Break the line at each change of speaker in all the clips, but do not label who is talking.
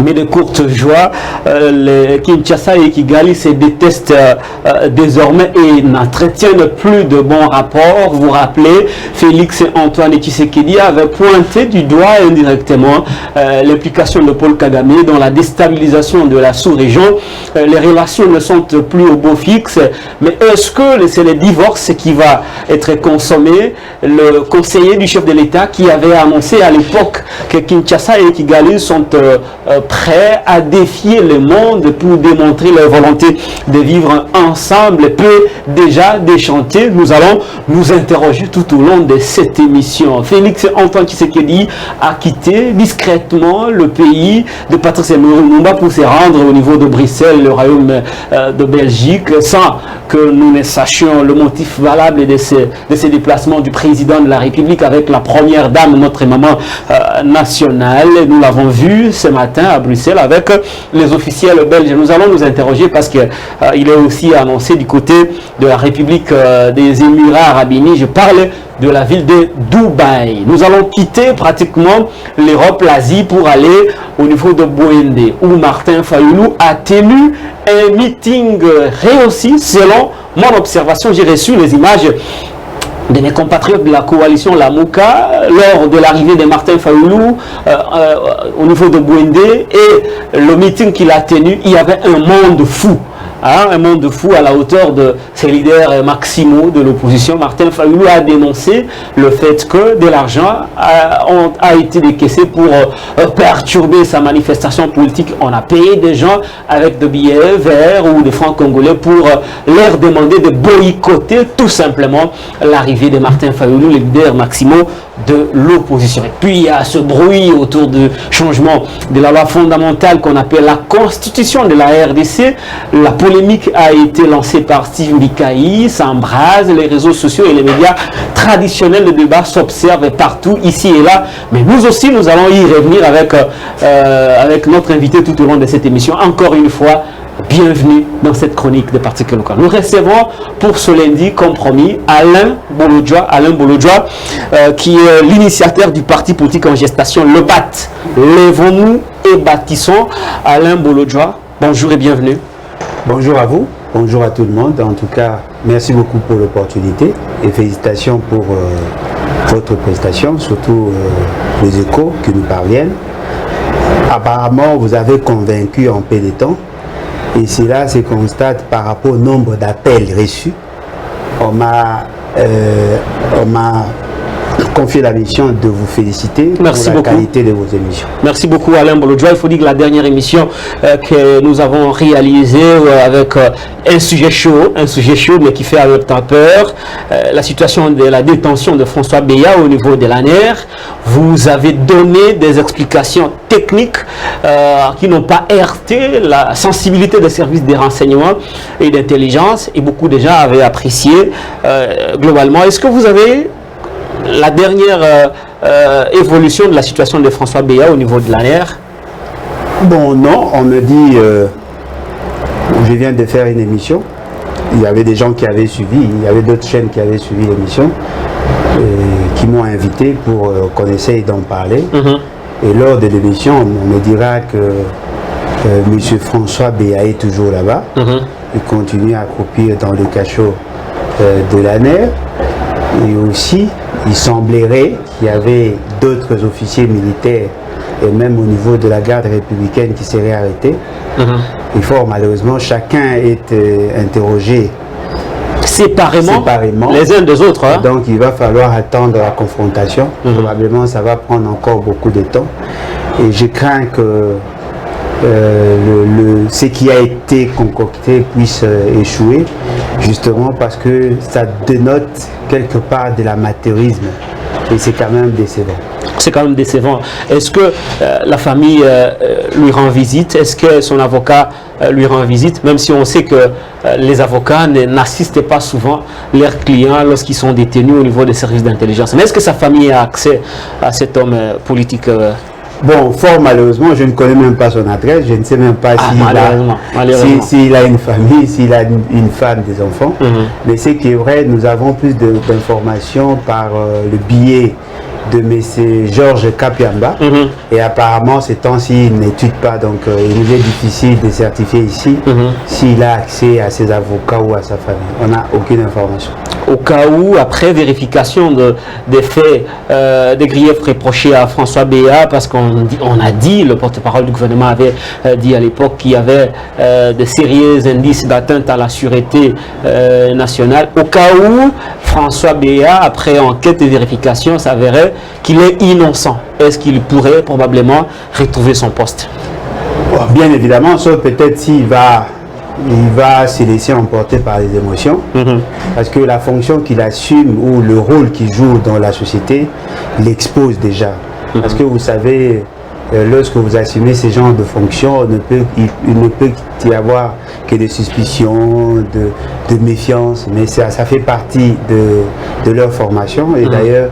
Mais de courte joie, Kinshasa et Kigali se détestent désormais et n'entretiennent plus de bons rapports. Vous vous rappelez, Félix Antoine Tshisekedi avait pointé du doigt indirectement l'implication de Paul Kagame dans la déstabilisation de la sous-région. Les relations ne sont plus au beau fixe, mais est-ce que c'est le divorce qui va être consommé? Le conseiller du chef de l'État qui avait annoncé à l'époque que Kinshasa et Kigali sont prêts à défier le monde pour démontrer leur volonté de vivre ensemble peut déjà déchanter. Nous allons nous interroger tout au long de cette émission. Félix Antoine Tshisekedi a quitté discrètement le pays de Patrice Lumumba pour se rendre au niveau de Bruxelles, le royaume de Belgique, sans que nous ne sachions le motif valable de ces déplacements du président de la République avec la première dame, notre maman nationale. Nous l'avons vu ce matin à Bruxelles avec les officiels belges. Nous allons nous interroger parce qu'il est aussi annoncé du côté de la République des Émirats Arabes Unis. Je parle de la ville de Dubaï. Nous allons quitter pratiquement l'Europe, l'Asie pour aller au niveau de Bouende où Martin Fayoulou a tenu un meeting réussi selon mon observation. J'ai reçu les images de mes compatriotes de la coalition Lamouka lors de l'arrivée de Martin Fayoulou au niveau de Bouende et le meeting qu'il a tenu, il y avait un monde fou. Un monde fou à la hauteur de ses leaders maximaux de l'opposition. Martin Fayoulou a dénoncé le fait que de l'argent a été décaissé pour perturber sa manifestation politique. On a payé des gens avec des billets verts ou des francs congolais pour leur demander de boycotter tout simplement l'arrivée de Martin Fayoulou, les leaders maximaux de l'opposition. Et puis il y a ce bruit autour du changement de la loi fondamentale qu'on appelle la constitution de la RDC. La polémique a été lancée par Steve Mikaï, s'embrase, les réseaux sociaux et les médias traditionnels, le débat s'observe partout, ici et là. Mais nous aussi, nous allons y revenir avec notre invité tout au long de cette émission. Encore une fois, bienvenue dans cette chronique de Particules locales. Nous recevons pour ce lundi, comme promis, Alain Bolodjoa, qui est l'initiateur du parti politique en gestation, le BAT. Lèvons-nous et bâtissons. Alain Bolodjoa, bonjour et bienvenue.
Bonjour à vous, bonjour à tout le monde. En tout cas, merci beaucoup pour l'opportunité et félicitations pour votre prestation, surtout les échos qui nous parviennent. Apparemment, vous avez convaincu en peu de temps. Et cela se constate par rapport au nombre d'appels reçus. On m'a confié la mission de vous féliciter pour la qualité de vos émissions.
Merci beaucoup Alain Bolodjoa. Il faut dire que la dernière émission que nous avons réalisée avec un sujet chaud mais qui fait à notre temps peur, la situation de la détention de François Beya au niveau de l'ANER. Vous avez donné des explications techniques qui n'ont pas heurté la sensibilité des services de renseignement et d'intelligence et beaucoup de gens avaient apprécié globalement. Est-ce que vous avez la dernière évolution de la situation de François Beya au niveau de l'ANER?
Bon, non, on me dit, je viens de faire une émission, il y avait des gens qui avaient suivi, il y avait d'autres chaînes qui avaient suivi l'émission, qui m'ont invité pour qu'on essaye d'en parler. Et lors de l'émission, on me dira que M. François Beya est toujours là-bas, il continue à croupir dans le cachot de l'ANER, et aussi, il semblerait qu'il y avait d'autres officiers militaires et même au niveau de la garde républicaine qui seraient arrêtés. Il faut malheureusement chacun est interrogé séparément
les uns des autres.
Donc il va falloir attendre la confrontation. Probablement ça va prendre encore beaucoup de temps. Et je crains que ce qui a été concocté puisse échouer, justement parce que ça dénote quelque part de l'amateurisme et c'est quand même décevant.
C'est quand même décevant. Est-ce que la famille lui rend visite? Est-ce que son avocat lui rend visite? Même si on sait que les avocats n'assistent pas souvent leurs clients lorsqu'ils sont détenus au niveau des services d'intelligence. Mais est-ce que sa famille a accès à cet homme politique?
Bon, fort malheureusement, je ne connais même pas son adresse, je ne sais même pas s'il a une famille, s'il a une femme, des enfants. Mais ce qui est vrai, nous avons plus d'informations par le biais de M. Georges Kapiamba. Et apparemment, ces temps-ci, il n'étudie pas, donc il nous est difficile de certifier ici s'il a accès à ses avocats ou à sa famille. On n'a aucune information.
Au cas où, après vérification des faits, des griefs reprochés à François Béat, parce qu'on a dit, le porte-parole du gouvernement avait dit à l'époque qu'il y avait de sérieux indices d'atteinte à la sûreté nationale. Au cas où François Béat, après enquête et vérification, s'avérait qu'il est innocent. Est-ce qu'il pourrait probablement retrouver son poste?
Bien évidemment, sauf peut-être s'il va se laisser emporter par les émotions, parce que la fonction qu'il assume ou le rôle qu'il joue dans la société l'expose déjà. Parce que vous savez, lorsque vous assumez ces genres de fonctions, il ne peut y avoir que des suspicions, de méfiance, mais ça fait partie de leur formation. Et d'ailleurs,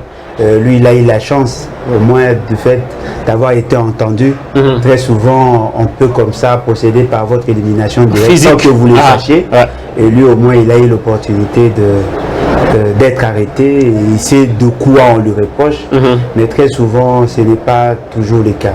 lui, il a eu la chance, au moins du fait d'avoir été entendu. Très souvent, on peut comme ça procéder par votre élimination directe sans que vous le sachiez. Et lui, au moins, il a eu l'opportunité d'être arrêté. Et il sait de quoi on lui reproche, mais très souvent, ce n'est pas toujours le cas.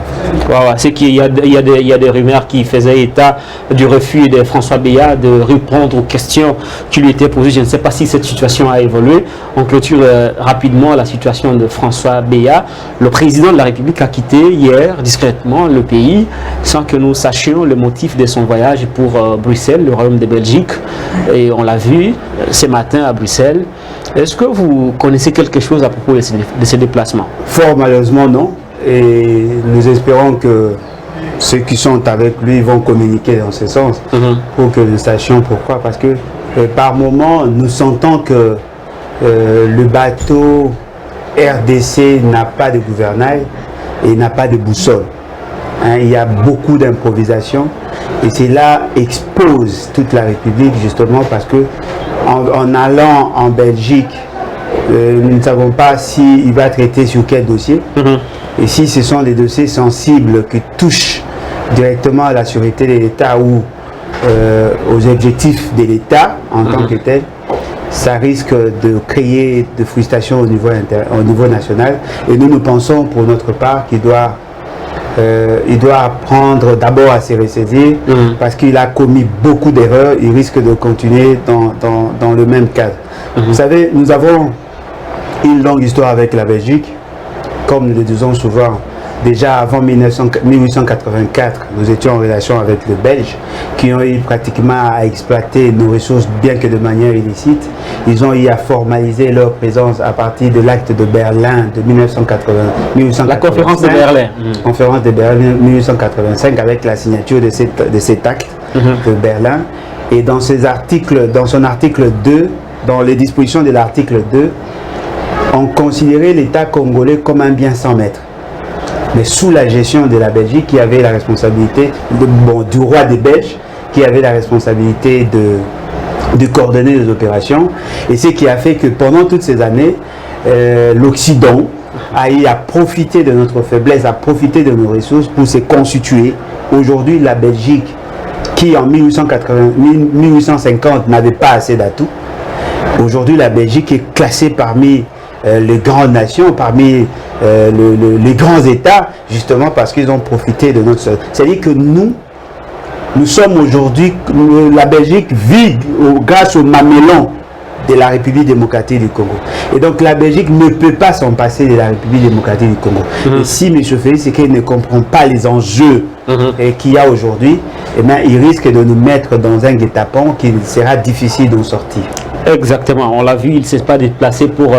C'est qu'il y a des rumeurs qui faisaient état du refus de François Béat de répondre aux questions qui lui étaient posées. Je ne sais pas si cette situation a évolué. On clôture rapidement la situation de François Béat. Le président de la République a quitté hier discrètement le pays sans que nous sachions le motif de son voyage pour Bruxelles, le Royaume de Belgique. Et on l'a vu ce matin à Bruxelles. Est-ce que vous connaissez quelque chose à propos de ces déplacements?
Fort malheureusement, non. Et nous espérons que ceux qui sont avec lui vont communiquer dans ce sens pour que nous sachions pourquoi. Parce que par moment, nous sentons que le bateau RDC n'a pas de gouvernail et n'a pas de boussole. Il y a beaucoup d'improvisation et cela expose toute la République justement parce que en allant en Belgique, nous ne savons pas s'il va traiter sur quel dossier. Et si ce sont des dossiers sensibles qui touchent directement à la sûreté de l'État ou aux objectifs de l'État en tant que tel, ça risque de créer de frustration au niveau national. Et nous pensons pour notre part qu'il doit apprendre d'abord à se ressaisir parce qu'il a commis beaucoup d'erreurs. Il risque de continuer dans le même cadre. Vous savez, nous avons une longue histoire avec la Belgique. Comme nous le disons souvent, déjà avant 1884, nous étions en relation avec les Belges qui ont eu pratiquement à exploiter nos ressources bien que de manière illicite. Ils ont eu à formaliser leur présence à partir de l'acte de Berlin de 1885.
La conférence de Berlin.
Conférence de Berlin 1885 avec la signature de cet acte de Berlin. Et dans ses articles, dans son article 2, dans les dispositions de l'article 2, on considérait l'État congolais comme un bien sans maître, mais sous la gestion de la Belgique qui avait la responsabilité, du roi des Belges, qui avait la responsabilité de coordonner les opérations. Et ce qui a fait que pendant toutes ces années, l'Occident a eu à profiter de notre faiblesse, à profiter de nos ressources pour se constituer. Aujourd'hui, la Belgique, qui en 1850 n'avait pas assez d'atouts, aujourd'hui la Belgique est classée parmi les grandes nations, parmi les grands États, justement parce qu'ils ont profité de notre sol. C'est-à-dire que nous sommes aujourd'hui, la Belgique vit grâce au mamelon de la République démocratique du Congo. Et donc la Belgique ne peut pas s'en passer de la République démocratique du Congo. Et si M. Félix, c'est qu'il ne comprend pas les enjeux qu'il y a aujourd'hui, eh bien, il risque de nous mettre dans un guet-apens qu'il sera difficile d'en sortir.
Exactement, on l'a vu, il ne s'est pas déplacé pour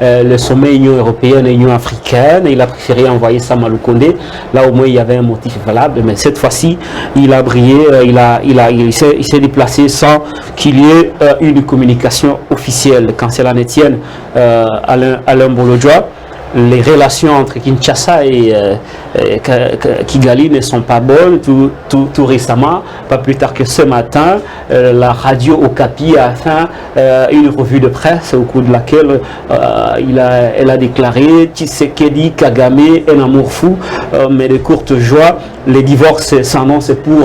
le sommet Union européenne et Union africaine. Il a préféré envoyer Sama Lukonde. Là, au moins, il y avait un motif valable. Mais cette fois-ci, il a brillé, il s'est déplacé sans qu'il y ait une communication officielle. Quand cela ne tienne, Alain Bolodjoa, les relations entre Kinshasa et Kigali ne sont pas bonnes. Tout récemment, pas plus tard que ce matin, la radio Okapi a fait une revue de presse au cours de laquelle elle a déclaré Tshisekedi, Kagame, un amour fou, mais de courte joie. Les divorces s'annoncent pour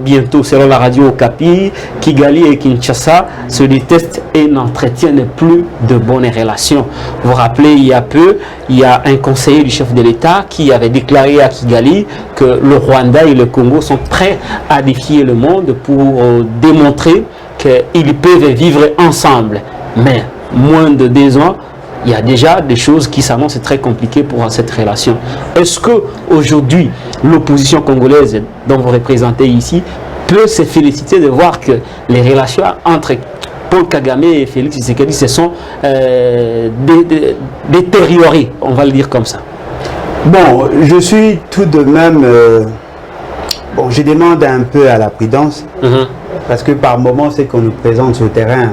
bientôt, selon la radio Okapi. Kigali et Kinshasa se détestent et n'entretiennent plus de bonnes relations. Vous vous rappelez, il y a peu, il y a un conseiller du chef de l'État qui avait déclaré à Kigali que le Rwanda et le Congo sont prêts à défier le monde pour démontrer qu'ils peuvent vivre ensemble. Mais moins de 2 ans, il y a déjà des choses qui s'annoncent très compliquées pour cette relation. Est-ce qu'aujourd'hui, l'opposition congolaise dont vous représentez ici peut se féliciter de voir que les relations entre Paul Kagame et Félix Tshisekedi se sont détériorées, on va le dire comme ça?
Bon, je suis tout de même... bon, je demande un peu à la prudence, parce que par moments, ce qu'on nous présente sur le terrain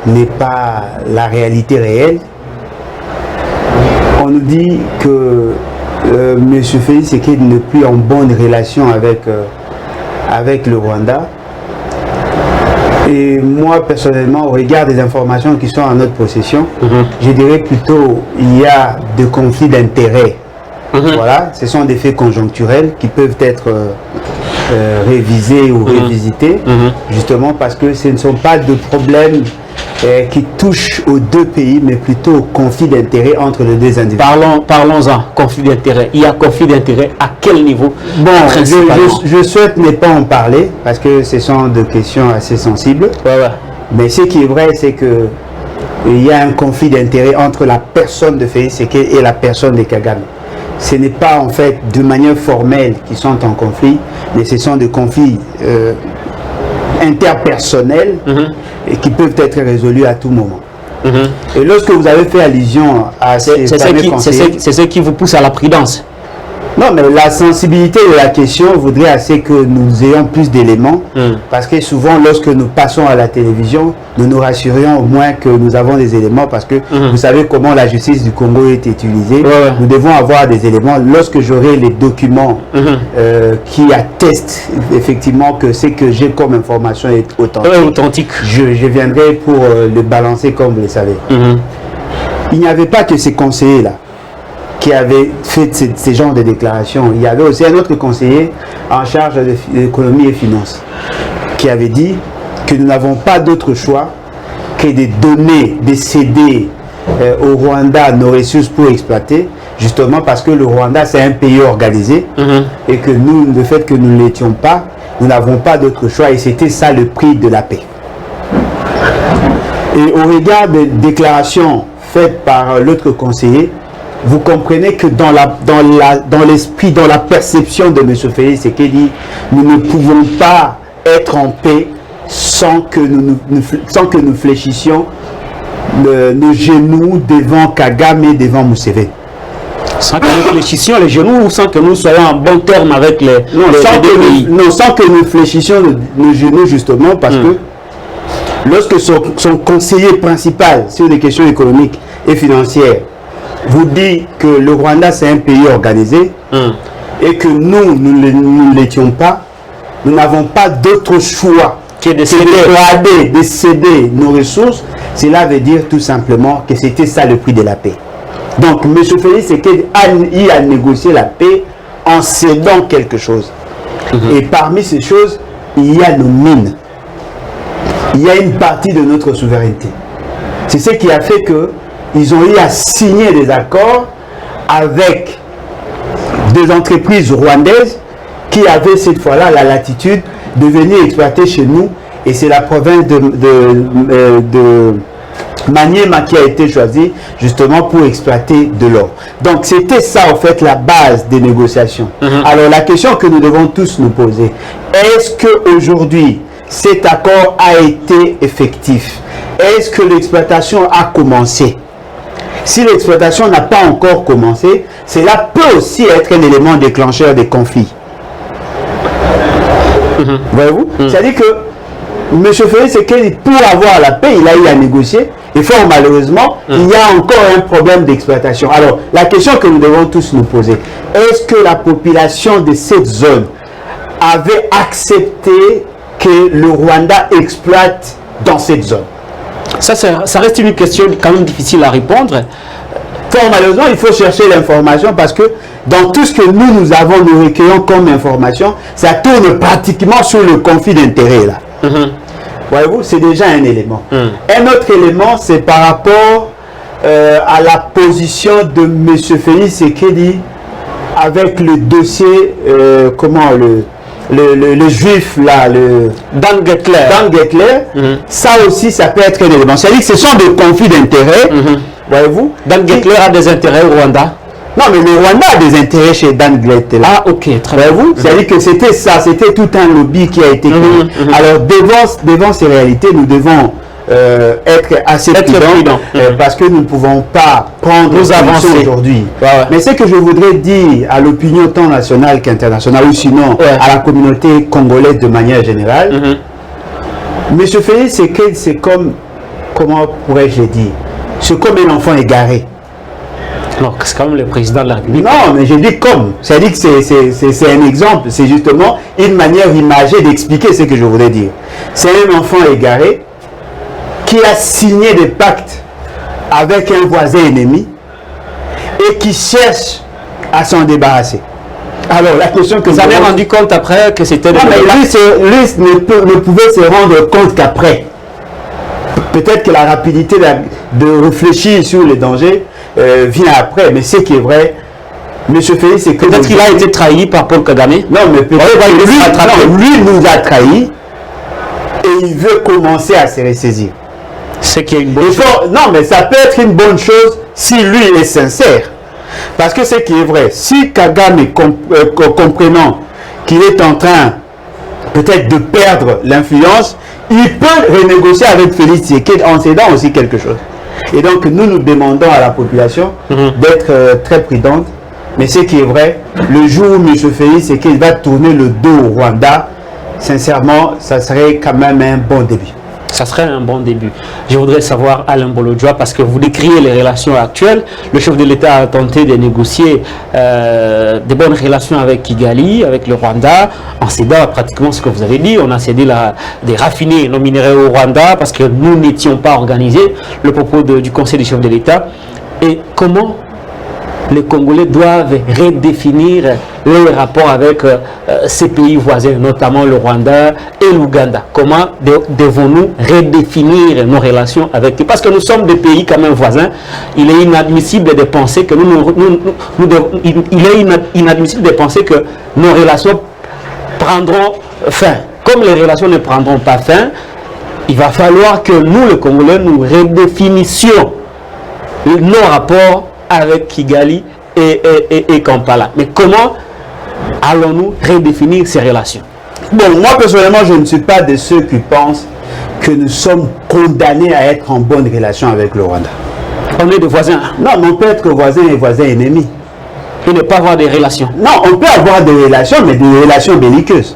n'est pas la réalité réelle. On nous dit que M. Félix Tshisekedi n'est plus en bonne relation avec le Rwanda. Et moi, personnellement, au regard des informations qui sont en notre possession, je dirais plutôt il y a des conflits d'intérêts. Voilà, ce sont des faits conjoncturels qui peuvent être révisés ou revisités, justement parce que ce ne sont pas de problèmes qui touchent aux deux pays, mais plutôt au conflit d'intérêts entre les deux individus.
Parlons-en, conflit d'intérêts. Il y a conflit d'intérêts à quel niveau?
Bon, je souhaite ne pas en parler, parce que ce sont des questions assez sensibles. Mais ce qui est vrai, c'est que il y a un conflit d'intérêts entre la personne de Félix Tshisekedi et la personne de Kagame. Ce n'est pas en fait de manière formelle qu'ils sont en conflit, mais ce sont des conflits interpersonnels et qui peuvent être résolus à tout moment. Et lorsque vous avez fait allusion à ces
c'est ce qui vous pousse à la prudence.
Non, mais la sensibilité de la question voudrait assez que nous ayons plus d'éléments, parce que souvent, lorsque nous passons à la télévision, nous nous rassurions au moins que nous avons des éléments, parce que vous savez comment la justice du Congo est utilisée. Nous devons avoir des éléments. Lorsque j'aurai les documents qui attestent effectivement que ce que j'ai comme information est authentique, je viendrai pour le balancer comme vous le savez. Il n'y avait pas que ces conseillers-là qui avait fait ces genres de déclarations. Il y avait aussi un autre conseiller en charge de l'économie et finances qui avait dit que nous n'avons pas d'autre choix que de donner, de céder au Rwanda nos ressources pour exploiter, justement parce que le Rwanda c'est un pays organisé et que nous, le fait que nous ne l'étions pas, nous n'avons pas d'autre choix et c'était ça le prix de la paix. Et au regard des déclarations faites par l'autre conseiller, vous comprenez que dans l'esprit, dans la perception de M. Félix Tshisekedi, nous ne pouvons pas être en paix sans que nous fléchissions nos genoux devant Kagame et devant Museveni.
Sans que nous fléchissions les genoux ou sans que nous soyons en bon terme avec les pays.
Non, sans que nous fléchissions nos genoux justement parce que lorsque son conseiller principal sur les questions économiques et financières vous dit que le Rwanda c'est un pays organisé et que nous ne l'étions pas, nous n'avons pas d'autre choix que de céder nos ressources. Cela veut dire tout simplement que c'était ça le prix de la paix. Donc M. Félix Tshisekedi a négocié la paix en cédant quelque chose. Et parmi ces choses, il y a nos mines. Il y a une partie de notre souveraineté. C'est ce qui a fait que ils ont eu à signer des accords avec des entreprises rwandaises qui avaient cette fois-là la latitude de venir exploiter chez nous. Et c'est la province de Maniema qui a été choisie justement pour exploiter de l'or. Donc c'était ça en fait la base des négociations. Alors la question que nous devons tous nous poser, est-ce qu'aujourd'hui cet accord a été effectif? Est-ce que l'exploitation a commencé? Si l'exploitation n'a pas encore commencé, cela peut aussi être un élément déclencheur des conflits. Voyez-vous? C'est-à-dire que M. Félix Tshisekedi, pour avoir la paix, il a eu à négocier. Et fort malheureusement, il y a encore un problème d'exploitation. Alors, la question que nous devons tous nous poser, est-ce que la population de cette zone avait accepté que le Rwanda exploite dans cette zone?
Ça reste une question quand même difficile à répondre.
Fort malheureusement, il faut chercher l'information parce que dans tout ce que nous recueillons comme information, ça tourne pratiquement sur le conflit d'intérêts là. Voyez-vous, c'est déjà un élément. Un autre élément, c'est par rapport à la position de M. Félix Tshisekedi avec le dossier, comment le juif là,
Dan Gettler.
Ça aussi, ça peut être un élément. C'est-à-dire que ce sont des conflits d'intérêts, voyez-vous.
Dan Gettler a des intérêts au Rwanda.
Non, mais le Rwanda a des intérêts chez Dan Gettler.
Ah, ok, très bien.
Voyez-vous, c'est-à-dire que c'était ça, c'était tout un lobby qui a été créé. Alors, devant ces réalités, nous devons être assez prudents parce que nous ne pouvons pas prendre nos avancées aujourd'hui. Mais ce que je voudrais dire à l'opinion tant nationale qu'internationale, ou sinon à la communauté congolaise de manière générale, M. Félix Tshisekedi, c'est comme, comment pourrais-je le dire, c'est comme un enfant égaré.
Non, c'est quand même le président de la République.
Non, mais je dis comme. C'est-à-dire que c'est un exemple. C'est justement une manière imagée d'expliquer ce que je voulais dire. C'est un enfant égaré qui a signé des pactes avec un voisin ennemi et qui cherche à s'en débarrasser. Alors, la question que
vous avez rendu compte après que c'était...
Non, mais lui ne pouvait se rendre compte qu'après. Peut-être que la rapidité de réfléchir sur les dangers vient après, mais ce qui est vrai, M. Félix, c'est que...
Peut-être qu'il a été trahi par Paul Kagame.
Non, mais peut-être lui nous a trahis et il veut commencer à se ressaisir.
C'est qui est une bonne chose.
Non, mais ça peut être une bonne chose si lui est sincère. Parce que ce qui est vrai, si Kagame, comprenant qu'il est en train peut-être de perdre l'influence, il peut renégocier avec Félix Tshisekedi en cédant aussi quelque chose. Et donc nous demandons à la population d'être très prudente. Mais ce qui est vrai, le jour où M. Félix Tshisekedi va tourner le dos au Rwanda, sincèrement, ça serait quand même un bon début.
Ça serait un bon début. Je voudrais savoir, Alain Bolodjoa, parce que vous décrivez les relations actuelles. Le chef de l'État a tenté de négocier des bonnes relations avec Kigali, avec le Rwanda, en cédant pratiquement ce que vous avez dit. On a cédé des raffinés non minéraux au Rwanda parce que nous n'étions pas organisés. Le propos du Conseil des chefs de l'État. Et comment les Congolais doivent redéfinir les rapports avec ces pays voisins, notamment le Rwanda et l'Ouganda. Comment devons-nous redéfinir nos relations avec eux? Parce que nous sommes des pays quand même voisins. Il est inadmissible de penser que inadmissible de penser que nos relations prendront fin. Comme les relations ne prendront pas fin, il va falloir que nous, les Congolais, nous redéfinissions nos rapports avec Kigali et Kampala. Mais comment allons-nous redéfinir ces relations?
Bon, moi personnellement, je ne suis pas de ceux qui pensent que nous sommes condamnés à être en bonne relation avec le Rwanda.
On est des voisins.
Non, mais on peut être voisins et voisins ennemis.
Et ne pas avoir des relations.
Non, on peut avoir des relations, mais des relations belliqueuses.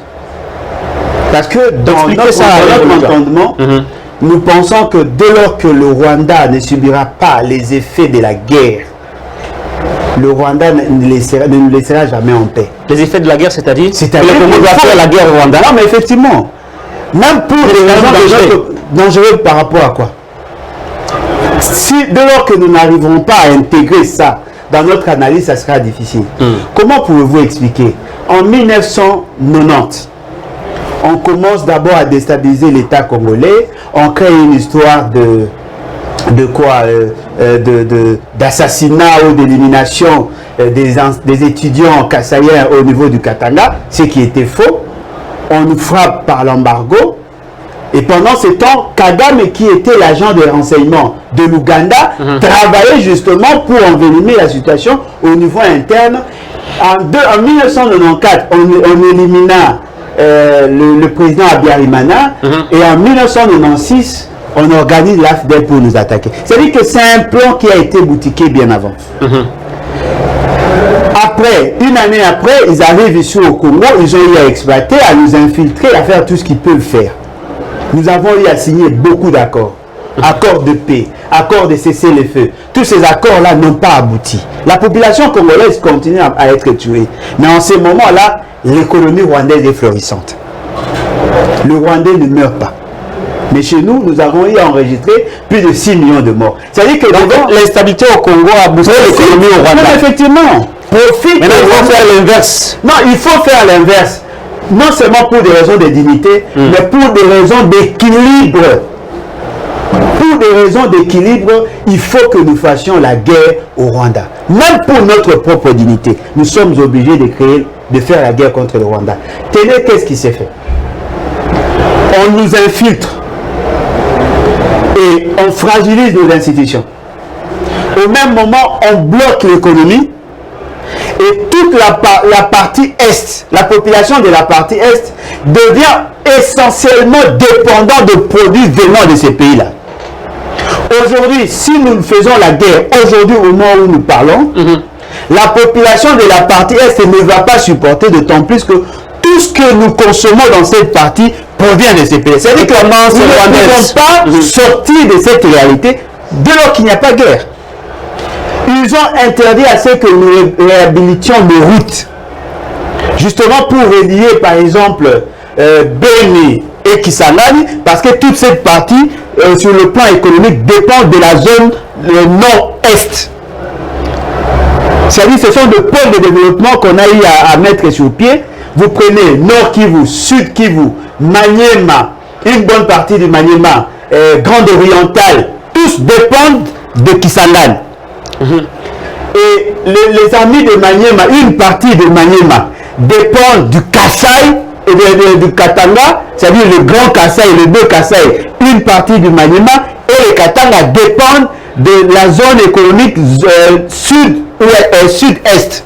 Parce que dans notre entendement, nous pensons que dès lors que le Rwanda ne subira pas les effets de la guerre, le Rwanda ne nous laissera jamais en paix.
Les effets de la guerre, c'est-à-dire
que le Congo doit faire la guerre au Rwanda. Non, mais effectivement, même pour des raisons dangereuses par rapport à quoi? Si dès lors que nous n'arriverons pas à intégrer ça dans notre analyse, ça sera difficile. Comment pouvez-vous expliquer? En 1990, on commence d'abord à déstabiliser l'État congolais, on crée une histoire d'assassinat ou d'élimination des étudiants kassaïens au niveau du Katanga, ce qui était faux. On nous frappe par l'embargo. Et pendant ce temps, Kagame, qui était l'agent de renseignement de l'Ouganda, travaillait justement pour envenimer la situation au niveau interne. En 1994, on élimina le président Abiyarimana et en 1996, on organise l'AFDEL pour nous attaquer. C'est-à-dire que c'est un plan qui a été boutiqué bien avant. Après, une année après, ils arrivent ici au Congo, ils ont eu à exploiter, à nous infiltrer, à faire tout ce qu'ils peuvent faire. Nous avons eu à signer beaucoup d'accords. Accords de paix, accords de cesser les feux. Tous ces accords-là n'ont pas abouti. La population congolaise continue à être tuée. Mais en ce moment-là, l'économie rwandaise est florissante. Le Rwandais ne meurt pas. Mais chez nous, nous avons eu à enregistrer plus de 6 millions de morts. C'est-à-dire que
l'instabilité au Congo a boosté l'économie au Rwanda.
Non, effectivement. Profite.
Maintenant, il faut faire l'inverse.
Non, il faut faire l'inverse. Non seulement pour des raisons de dignité, mais pour des raisons d'équilibre. pour des raisons d'équilibre, il faut que nous fassions la guerre au Rwanda. Même pour notre propre dignité, nous sommes obligés de faire la guerre contre le Rwanda. Tenez, qu'est-ce qui s'est fait? On nous infiltre et on fragilise nos institutions. Au même moment, on bloque l'économie et toute la partie Est, la population de la partie Est devient essentiellement dépendante de produits venant de ces pays-là. Aujourd'hui, si nous faisons la guerre, aujourd'hui au moment où nous parlons, la population de la partie Est ne va pas supporter, d'autant plus que tout ce que nous consommons dans cette partie provient de ces pays. C'est-à-dire que nous ne pouvons pas sortir de cette réalité dès lors qu'il n'y a pas de guerre. Ils ont interdit à ce que nous réhabilitions nos routes, justement pour relier par exemple Beni et Kisangani, parce que toute cette partie sur le plan économique dépend de la zone nord-est. C'est-à-dire que ce sont des pôles de développement qu'on a eu à mettre sur pied. Vous prenez Nord Kivu, Sud Kivu, Maniema, une bonne partie du Maniema, Grande Orientale, tous dépendent de Kisangani. Et les amis de Maniema, une partie de Maniema dépendent du Kasaï et du Katanga, c'est-à-dire le grand Kasaï et le deux Kasaï, une partie du Maniema, et les Katanga dépendent de la zone économique sud-est.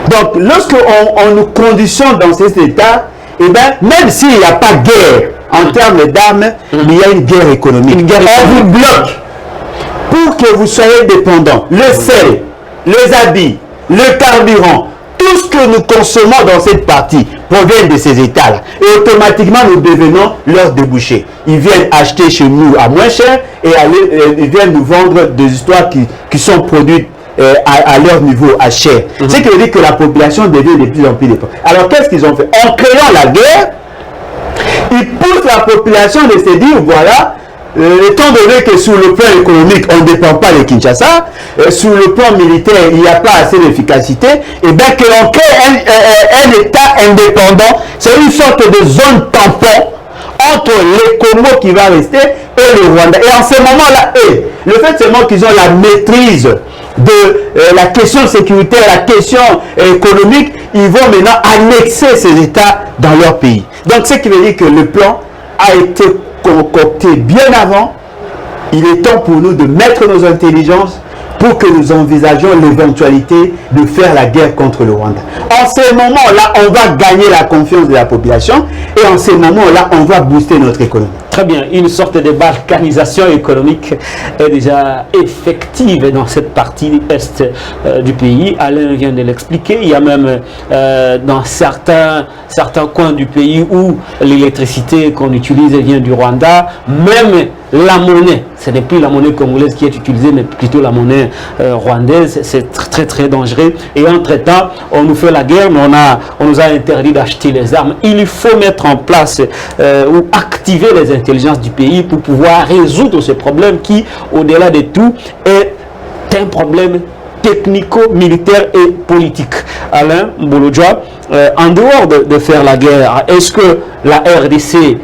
Donc, lorsque on nous conditionne dans cet état, eh bien, même s'il n'y a pas de guerre en termes d'armes, il y a une guerre économique. On vous bloque pour que vous soyez dépendants. Le sel, les habits, le carburant, tout ce que nous consommons dans cette partie provient de ces États-là. Et automatiquement, nous devenons leurs débouchés. Ils viennent acheter chez nous à moins cher et ils viennent nous vendre des histoires qui sont produites à leur niveau, à cher. Ce qui veut dire que la population devient de plus en plus dépendante. Alors, qu'est-ce qu'ils ont fait? En créant la guerre, ils poussent la population de se dire, voilà, étant donné que sur le plan économique, on ne dépend pas de Kinshasa, sur le plan militaire, il n'y a pas assez d'efficacité, et bien que l'on crée un État indépendant, c'est une sorte de zone tampon entre les Congo qui va rester et le Rwanda. Et en ce moment-là, le fait seulement qu'ils ont la maîtrise de la question sécuritaire, la question économique, ils vont maintenant annexer ces États dans leur pays. Donc, ce qui veut dire que le plan a été concocté bien avant. Il est temps pour nous de mettre nos intelligences pour que nous envisagions l'éventualité de faire la guerre contre le Rwanda. En ce moment-là, on va gagner la confiance de la population et en ce moment-là, on va booster notre économie.
Très bien, une sorte de balkanisation économique est déjà effective dans cette partie est du pays. Alain vient de l'expliquer. Il y a même dans certains coins du pays où l'électricité qu'on utilise vient du Rwanda, même la monnaie, ce n'est plus la monnaie congolaise qui est utilisée, mais plutôt la monnaie rwandaise. C'est très très dangereux. Et entre-temps, on nous fait la guerre, mais on nous a interdit d'acheter les armes. Il faut mettre en place ou activer les intelligences du pays pour pouvoir résoudre ce problème qui, au-delà de tout, est un problème technico-militaire et politique. Alain Mbolodjoa, en dehors de faire la guerre, est-ce que la RDC,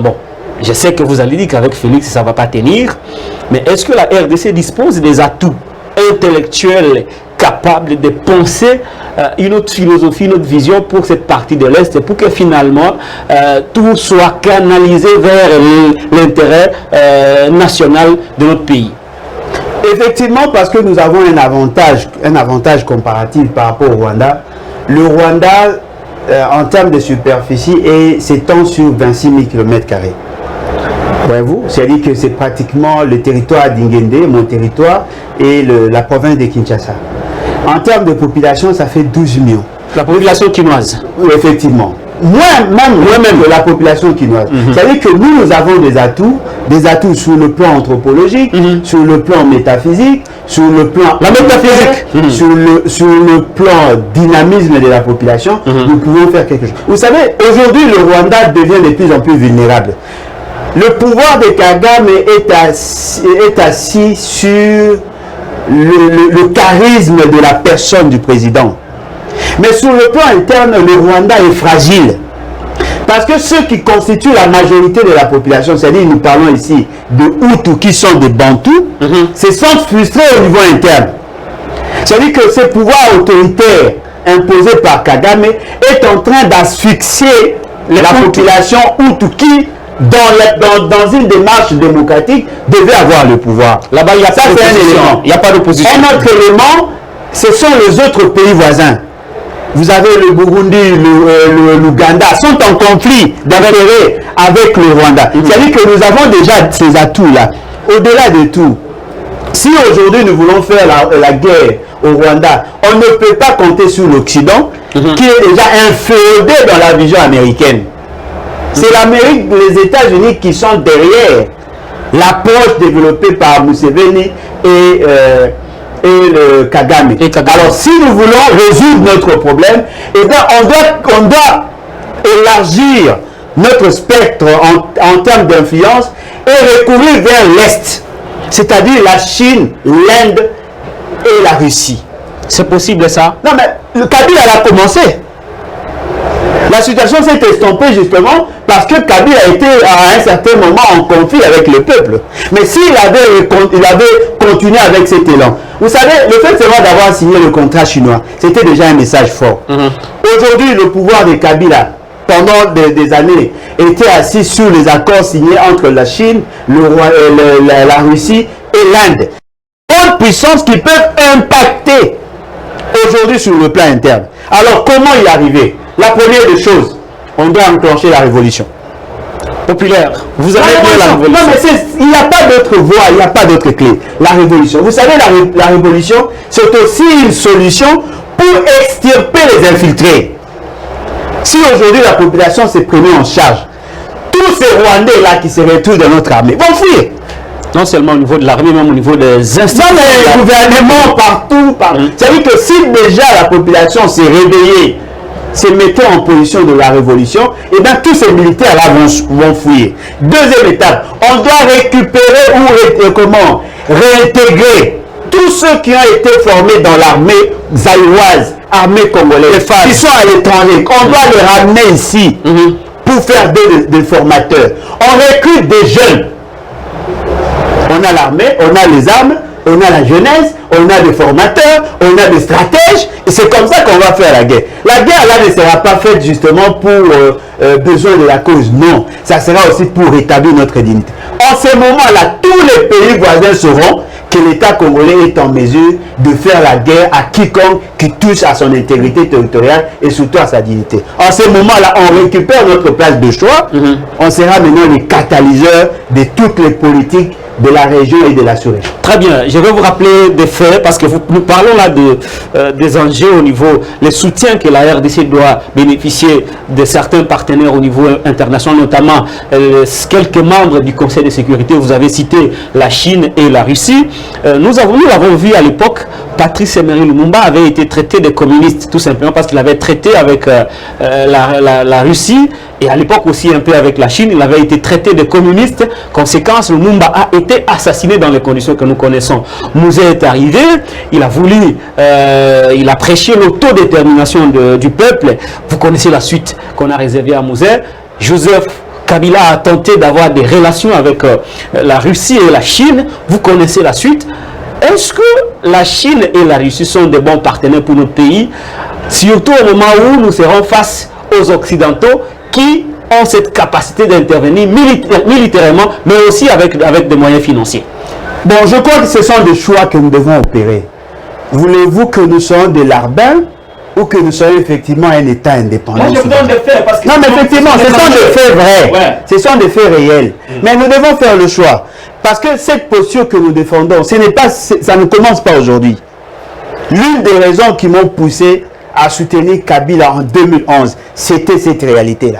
bon, je sais que vous allez dire qu'avec Félix, ça ne va pas tenir, mais est-ce que la RDC dispose des atouts intellectuels capables de penser une autre philosophie, une autre vision pour cette partie de l'Est, pour que finalement tout soit canalisé vers l'intérêt national de notre pays?
Effectivement, parce que nous avons un avantage comparatif par rapport au Rwanda. Le Rwanda, en termes de superficie, s'étend sur 26 000 km². Voyez-vous, c'est-à-dire que c'est pratiquement le territoire d'Ingende, mon territoire, et la province de Kinshasa. En termes de population, ça fait 12 millions.
La population quinoise.
Oui, effectivement. Moi-même que la population quinoise. C'est-à-dire que nous avons des atouts sur le plan anthropologique, sur le plan métaphysique, sur le plan...
La métaphysique
sur le plan dynamisme de la population, nous pouvons faire quelque chose. Vous savez, aujourd'hui, le Rwanda devient de plus en plus vulnérable. Le pouvoir de Kagame est assis sur le charisme de la personne du président. Mais sur le plan interne, le Rwanda est fragile. Parce que ceux qui constituent la majorité de la population, c'est-à-dire nous parlons ici de Hutus qui sont des Bantous, se sentent frustrés au niveau interne. C'est-à-dire que ce pouvoir autoritaire imposé par Kagame est en train d'asphyxier la population Hutu qui, dans une démarche démocratique, devait avoir le pouvoir.
Là-bas, il y a ça, c'est un élément. Il n'y a pas d'opposition.
Un autre élément, ce sont les autres pays voisins. Vous avez le Burundi, l'Ouganda, sont en conflit d'intérêt avec le Rwanda. C'est-à-dire que nous avons déjà ces atouts-là. Au-delà de tout, si aujourd'hui nous voulons faire la guerre au Rwanda, on ne peut pas compter sur l'Occident, qui est déjà inféodé dans la vision américaine. C'est l'Amérique, les États-Unis qui sont derrière l'approche développée par Museveni et le Kagame. Alors, si nous voulons résoudre notre problème, eh bien, on doit élargir notre spectre en termes d'influence et recourir vers l'Est, c'est-à-dire la Chine, l'Inde et la Russie.
C'est possible ça?
Non, mais le Kabila a commencé. La situation s'est estompée justement parce que Kabila a été à un certain moment en conflit avec le peuple. Mais s'il avait continué avec cet élan, vous savez, le fait seulement d'avoir signé le contrat chinois, c'était déjà un message fort. Aujourd'hui, le pouvoir de Kabila, pendant des années, était assis sur les accords signés entre la Chine, la Russie et l'Inde. Bonnes puissances qui peuvent impacter aujourd'hui sur le plan interne. Alors, comment y arriver? La première des choses, on doit enclencher la révolution
populaire. Vous avez bien la révolution.
Non, mais il n'y a pas d'autre voie, il n'y a pas d'autre clé. La révolution. Vous savez, la révolution, c'est aussi une solution pour extirper les infiltrés. Si aujourd'hui la population s'est prenue en charge, tous ces Rwandais-là qui se retrouvent dans notre armée vont fuir.
Non seulement au niveau de l'armée, même au niveau des institutions.
Non, mais le gouvernement, partout. C'est-à-dire que si déjà la population s'est réveillée, se mettait en position de la révolution, et bien tous ces militaires-là vont fuir. Deuxième étape, on doit récupérer ou réintégrer tous ceux qui ont été formés dans l'armée zaïroise, armée congolaise, qui sont à l'étranger. On doit les ramener ici pour faire des formateurs. On recrute des jeunes. On a l'armée, on a les armes, on a la jeunesse, on a des formateurs, on a des stratèges, et c'est comme ça qu'on va faire la guerre. La guerre, là, ne sera pas faite justement pour besoin de la cause, non. Ça sera aussi pour rétablir notre dignité. En ce moment-là, tous les pays voisins sauront que l'État congolais est en mesure de faire la guerre à quiconque qui touche à son intégrité territoriale et surtout à sa dignité. En ce moment-là, on récupère notre place de choix, on sera maintenant les catalyseurs de toutes les politiques de la région et de la sous-région.
Très bien, je vais vous rappeler des faits parce que nous parlons là des enjeux au niveau, les soutiens que la RDC doit bénéficier de certains partenaires au niveau international, notamment quelques membres du Conseil de sécurité. Vous avez cité la Chine et la Russie. Nous l'avons vu à l'époque, Patrice Emery Lumumba avait été traité de communiste, tout simplement parce qu'il avait traité avec la Russie et à l'époque aussi un peu avec la Chine. Il avait été traité de communiste. Conséquence, Lumumba a été assassiné dans les conditions que nous connaissons. Mouzé est arrivé, il a voulu, il a prêché l'autodétermination du peuple. Vous connaissez la suite qu'on a réservée à Mouzé. Joseph Kabila a tenté d'avoir des relations avec la Russie et la Chine. Vous connaissez la suite. Est-ce que la Chine et la Russie sont des bons partenaires pour notre pays, surtout au moment où nous serons face aux Occidentaux qui ont cette capacité d'intervenir militairement, mais aussi avec des moyens financiers?
Bon, je crois que ce sont des choix que nous devons opérer. Voulez-vous que nous soyons des larbins ou que nous soyons effectivement un État indépendant?
Moi, je vous donne des faits parce que...
Non, mais effectivement, ce sont des faits vrais. Ouais. Ce sont des faits réels. Mais nous devons faire le choix. Parce que cette posture que nous défendons, ça ne commence pas aujourd'hui. L'une des raisons qui m'ont poussé à soutenir Kabila en 2011, c'était cette réalité-là.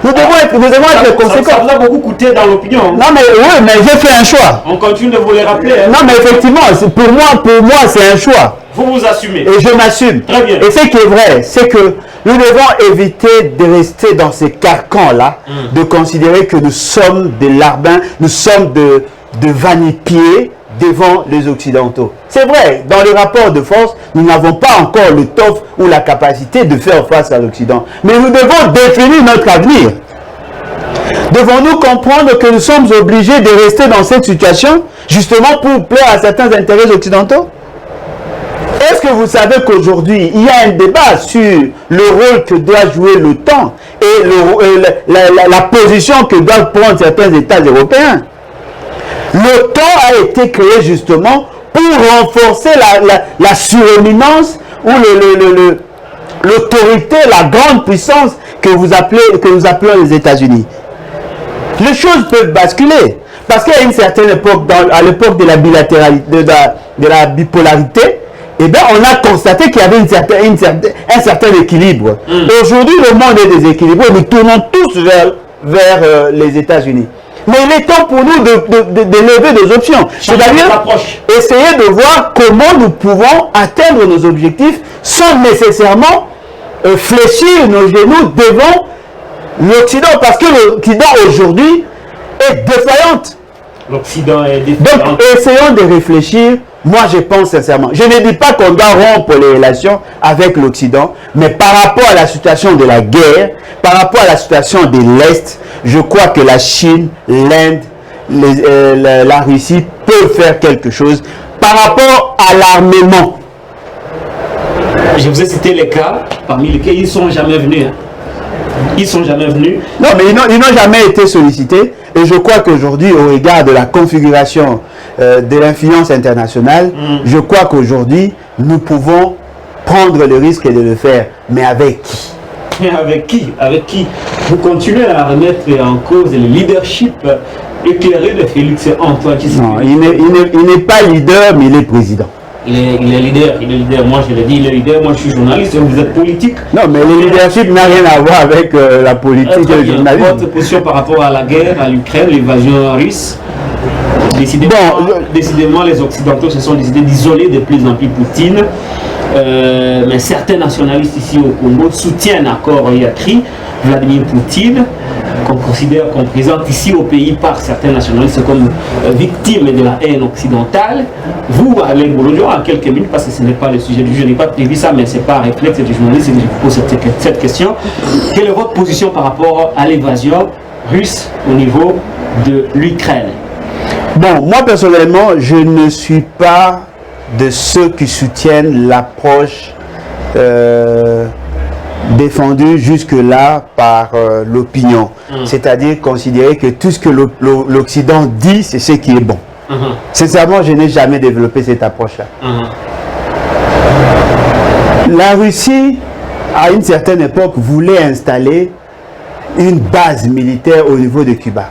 Nous devons être les conséquents.
Ça vous a beaucoup coûté dans l'opinion.
Non, mais oui, mais j'ai fait un choix.
On continue de vous les rappeler. Hein.
Non, mais effectivement, pour moi, c'est un choix.
Vous assumez.
Et je m'assume.
Très bien.
Et ce qui est vrai, c'est que nous devons éviter de rester dans ces carcans-là, de considérer que nous sommes des larbins, nous sommes de vanipiés devant les Occidentaux. C'est vrai, dans le rapport de force, nous n'avons pas encore le toffe ou la capacité de faire face à l'Occident. Mais nous devons définir notre avenir. Devons-nous comprendre que nous sommes obligés de rester dans cette situation, justement pour plaire à certains intérêts occidentaux? Est-ce que vous savez qu'aujourd'hui, il y a un débat sur le rôle que doit jouer l'OTAN et la position que doivent prendre certains États européens? L'OTAN a été créé justement pour renforcer la suréminence ou l'autorité, la grande puissance que nous appelons les États-Unis. Les choses peuvent basculer. Parce qu'à une certaine époque, à l'époque de la bilatéralité, de la bipolarité, eh bien, on a constaté qu'il y avait un certain équilibre. Aujourd'hui, le monde est déséquilibré. Nous tournons tous vers les États-Unis. Mais il est temps pour nous de lever des options. C'est-à-dire essayer de voir comment nous pouvons atteindre nos objectifs sans nécessairement fléchir nos genoux devant l'Occident. Parce que l'Occident aujourd'hui est défaillante.
L'Occident est défaillant.
Donc, essayons de réfléchir. Moi, je pense sincèrement. Je ne dis pas qu'on doit rompre les relations avec l'Occident, mais par rapport à la situation de la guerre, par rapport à la situation de l'Est, je crois que la Chine, l'Inde, la Russie peuvent faire quelque chose par rapport à l'armement.
Je vous ai cité les cas, parmi lesquels ils ne sont jamais venus. Ils ne sont jamais venus.
Non, mais ils n'ont jamais été sollicités. Et je crois qu'aujourd'hui, au regard de la configuration de l'influence internationale, je crois qu'aujourd'hui, nous pouvons prendre le risque de le faire. Mais avec qui?
Mais avec qui? Avec qui? Vous continuez à remettre en cause le leadership éclairé de Félix Antoine Tshisekedi.
Non, il n'est pas leader, mais il est président.
Il est leader. Moi, je le dis, il est leader. Moi, je suis journaliste. Vous êtes politique.
Non, mais le leadership n'a rien à voir avec la politique et le journalisme.
Votre position par rapport à la guerre, à l'Ukraine, l'évasion russe. Décidément, les Occidentaux se sont décidés d'isoler de plus en plus Poutine. Mais certains nationalistes ici au Congo soutiennent encore Yakri, Vladimir Poutine, qu'on considère, qu'on présente ici au pays par certains nationalistes comme victimes de la haine occidentale. Vous, Alain Bolodjo, en quelques minutes, parce que ce n'est pas le sujet du jeu, je n'ai pas prévu ça, mais ce n'est pas un réflexe du journaliste que je vous pose cette question. Quelle est votre position par rapport à l'évasion russe au niveau de l'Ukraine?
Bon, moi personnellement, je ne suis pas de ceux qui soutiennent l'approche défendue jusque-là par l'opinion. C'est-à-dire considérer que tout ce que l'Occident dit, c'est ce qui est bon. Sincèrement, je n'ai jamais développé cette approche-là. La Russie, à une certaine époque, voulait installer une base militaire au niveau de Cuba.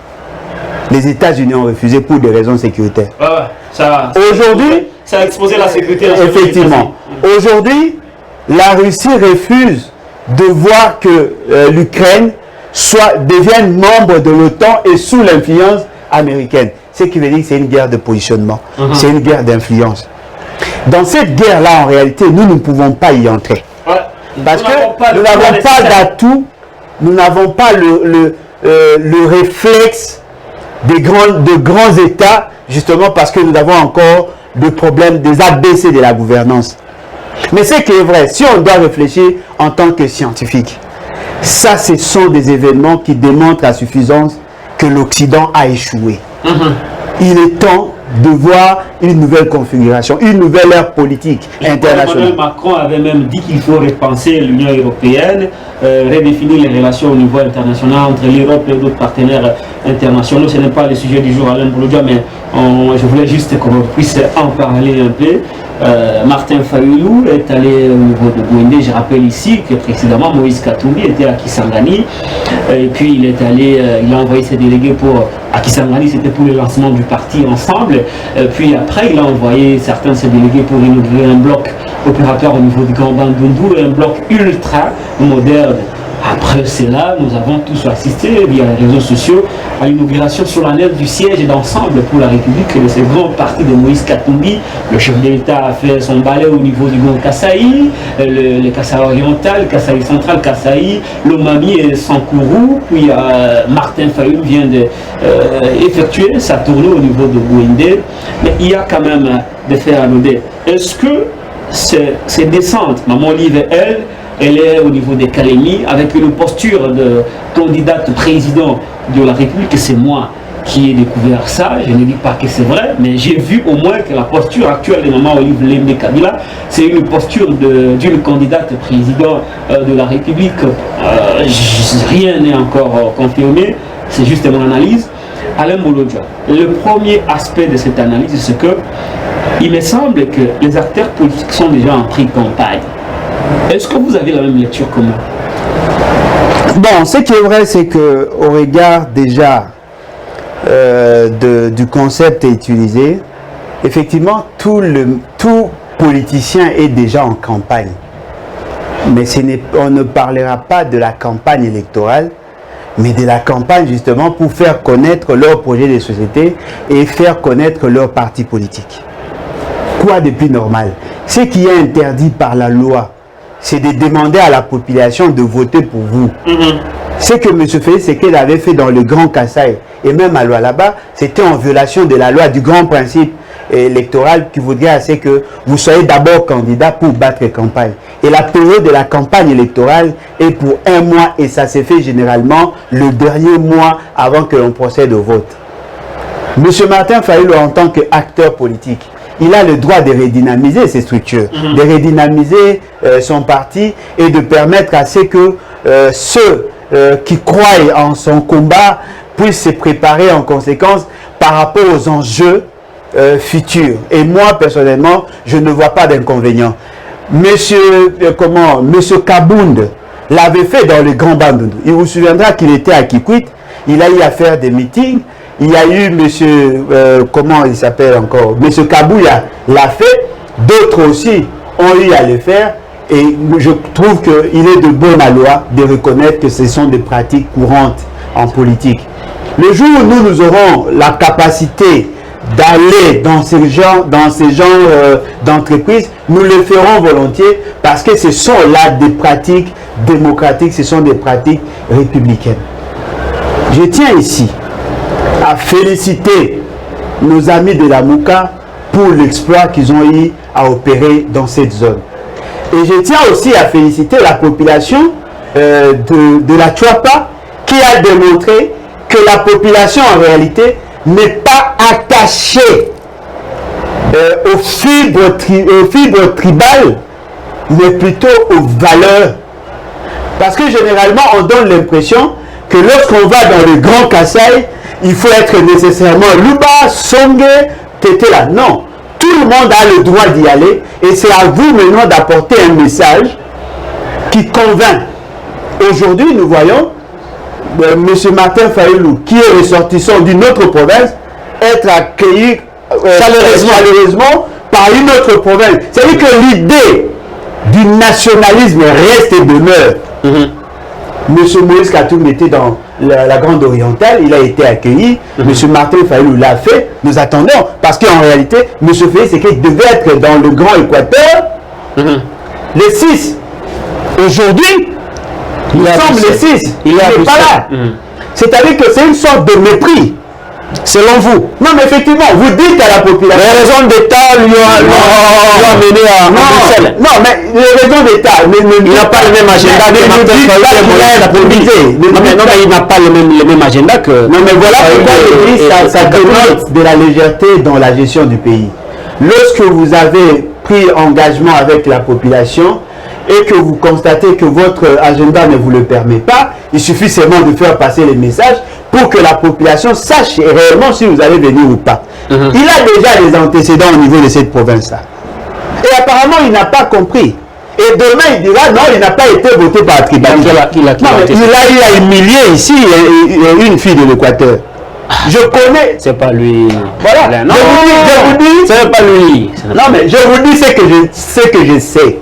Les États-Unis ont refusé pour des raisons sécuritaires. Aujourd'hui,
ça a exposé la sécurité.
Effectivement. Aujourd'hui, la Russie refuse de voir que l'Ukraine devienne membre de l'OTAN et sous l'influence américaine. Ce qui veut dire que c'est une guerre de positionnement. C'est une guerre d'influence. Dans cette guerre-là, en réalité, nous ne pouvons pas y entrer. Parce que nous n'avons pas d'atout, nous n'avons pas le réflexe de grands États, justement parce que nous avons encore le problème des ABC de la gouvernance. Mais ce qui est vrai, si on doit réfléchir en tant que scientifique, ça, ce sont des événements qui démontrent à suffisance que l'Occident a échoué. Il est temps de voir une nouvelle configuration, une nouvelle ère politique internationale.
Emmanuel Macron avait même dit qu'il faut repenser l'Union européenne, redéfinir les relations au niveau international entre l'Europe et d'autres partenaires internationaux. Ce n'est pas le sujet du jour, Alain Bolodjo, mais je voulais juste qu'on puisse en parler un peu. Martin Fayulu est allé au niveau de Bouindé. Je rappelle ici que précédemment Moïse Katumbi était à Kisangani, et puis il a envoyé ses délégués à Kisangani, c'était pour le lancement du parti Ensemble, puis après il a envoyé certains de ses délégués pour inaugurer un bloc opérateur au niveau du Grand Bandundu, un bloc ultra moderne Après cela, nous avons tous assisté via les réseaux sociaux à l'inauguration solennelle du siège d'ensemble pour la République de ce grand parti de Moïse Katumbi. Le chef de l'État a fait son balai au niveau du Grand Kasaï, le Kasaï oriental, le Kasaï central, Kasaï, Lomami et Sankourou. Puis Martin Fayulu vient d'effectuer sa tournée au niveau de Bouindé. Mais il y a quand même des faits à noter. Est-ce que ces descentes, Maman Olive, elle est au niveau des Calémies avec une posture de candidate président de la République. C'est moi qui ai découvert ça. Je ne dis pas que c'est vrai, mais j'ai vu au moins que la posture actuelle de Maman Olive Lembe Kabila, c'est une posture d'une candidate président de la République. Rien n'est encore confirmé, c'est juste mon analyse. Alain Molodja, le premier aspect de cette analyse, c'est que il me semble que les acteurs politiques sont déjà en pré-campagne. Est-ce que vous avez la même lecture que moi?
Bon, ce qui est vrai, c'est qu'au regard déjà du concept utilisé, effectivement, tout politicien est déjà en campagne. Mais on ne parlera pas de la campagne électorale, mais de la campagne justement pour faire connaître leur projet de société et faire connaître leur parti politique. Quoi de plus normal? Ce qui est interdit par la loi, c'est de demander à la population de voter pour vous. Ce que M. Félix Tshisekedi avait fait dans le Grand Kasaï et même à Lualaba, c'était en violation de la loi du grand principe électoral qui voudrait assez que vous soyez d'abord candidat pour battre campagne. Et la période de la campagne électorale est pour 1 mois et ça se fait généralement le dernier mois avant que l'on procède au vote. M. Martin Fayulu, en tant qu'acteur politique, il a le droit de redynamiser ses structures, de redynamiser son parti et de permettre à ce que ceux qui croient en son combat puissent se préparer en conséquence par rapport aux enjeux futurs. Et moi, personnellement, je ne vois pas d'inconvénient. Monsieur Kabound l'avait fait dans le Grand Bandundu. Il vous souviendra qu'il était à Kikwit, il a eu à faire des meetings. Il y a eu monsieur, comment il s'appelle encore, monsieur Kabouya l'a fait, d'autres aussi ont eu à le faire et je trouve qu'il est de bonne loi de reconnaître que ce sont des pratiques courantes en politique. Le jour où nous aurons la capacité d'aller dans ces genres d'entreprises, nous le ferons volontiers parce que ce sont là des pratiques démocratiques, ce sont des pratiques républicaines. Je tiens ici à féliciter nos amis de la Mouka pour l'exploit qu'ils ont eu à opérer dans cette zone. Et je tiens aussi à féliciter la population de la Tchouapa qui a démontré que la population en réalité n'est pas attachée aux fibres tribales, mais plutôt aux valeurs. Parce que généralement on donne l'impression que lorsqu'on va dans le Grand Kasaï, il faut être nécessairement Luba, Songe, Tétéla. Non, tout le monde a le droit d'y aller et c'est à vous maintenant d'apporter un message qui convainc. Aujourd'hui, nous voyons M. Martin Fayulu, qui est ressortissant d'une autre province, être accueilli chaleureusement par une autre province. C'est-à-dire que l'idée du nationalisme reste et demeure. M. Moïse Katumbi était dans la Grande Orientale, il a été accueilli. M. Martin Fayulu l'a fait. Nous attendons, parce qu'en réalité, M. Félix Tshisekedi devait être dans le Grand Équateur le 6. Aujourd'hui, il semble le 6. Il n'est pas là. C'est-à-dire que c'est une sorte de mépris. Selon vous. Non, mais effectivement, vous dites à la population. Les raisons d'État lui ont amené à Bruxelles. Non, mais les raisons d'État. Il n'a pas le même agenda que il n'a pas le même agenda que. Non, mais voilà pourquoi je dis ça dénote de la légèreté dans la gestion du pays. Lorsque vous avez pris engagement avec la population et que vous constatez que votre agenda ne vous le permet pas, il suffit seulement de faire passer les messages pour que la population sache réellement si vous allez venir ou pas. Il a déjà des antécédents au niveau de cette province-là. Et apparemment, il n'a pas compris. Et demain, il dira non, il n'a pas été voté par tribalisme. Il a eu à humilier ici une fille de l'Équateur. Je connais. C'est pas lui. Voilà. Non, je vous dis. C'est pas lui. Non, mais je vous dis ce que je sais.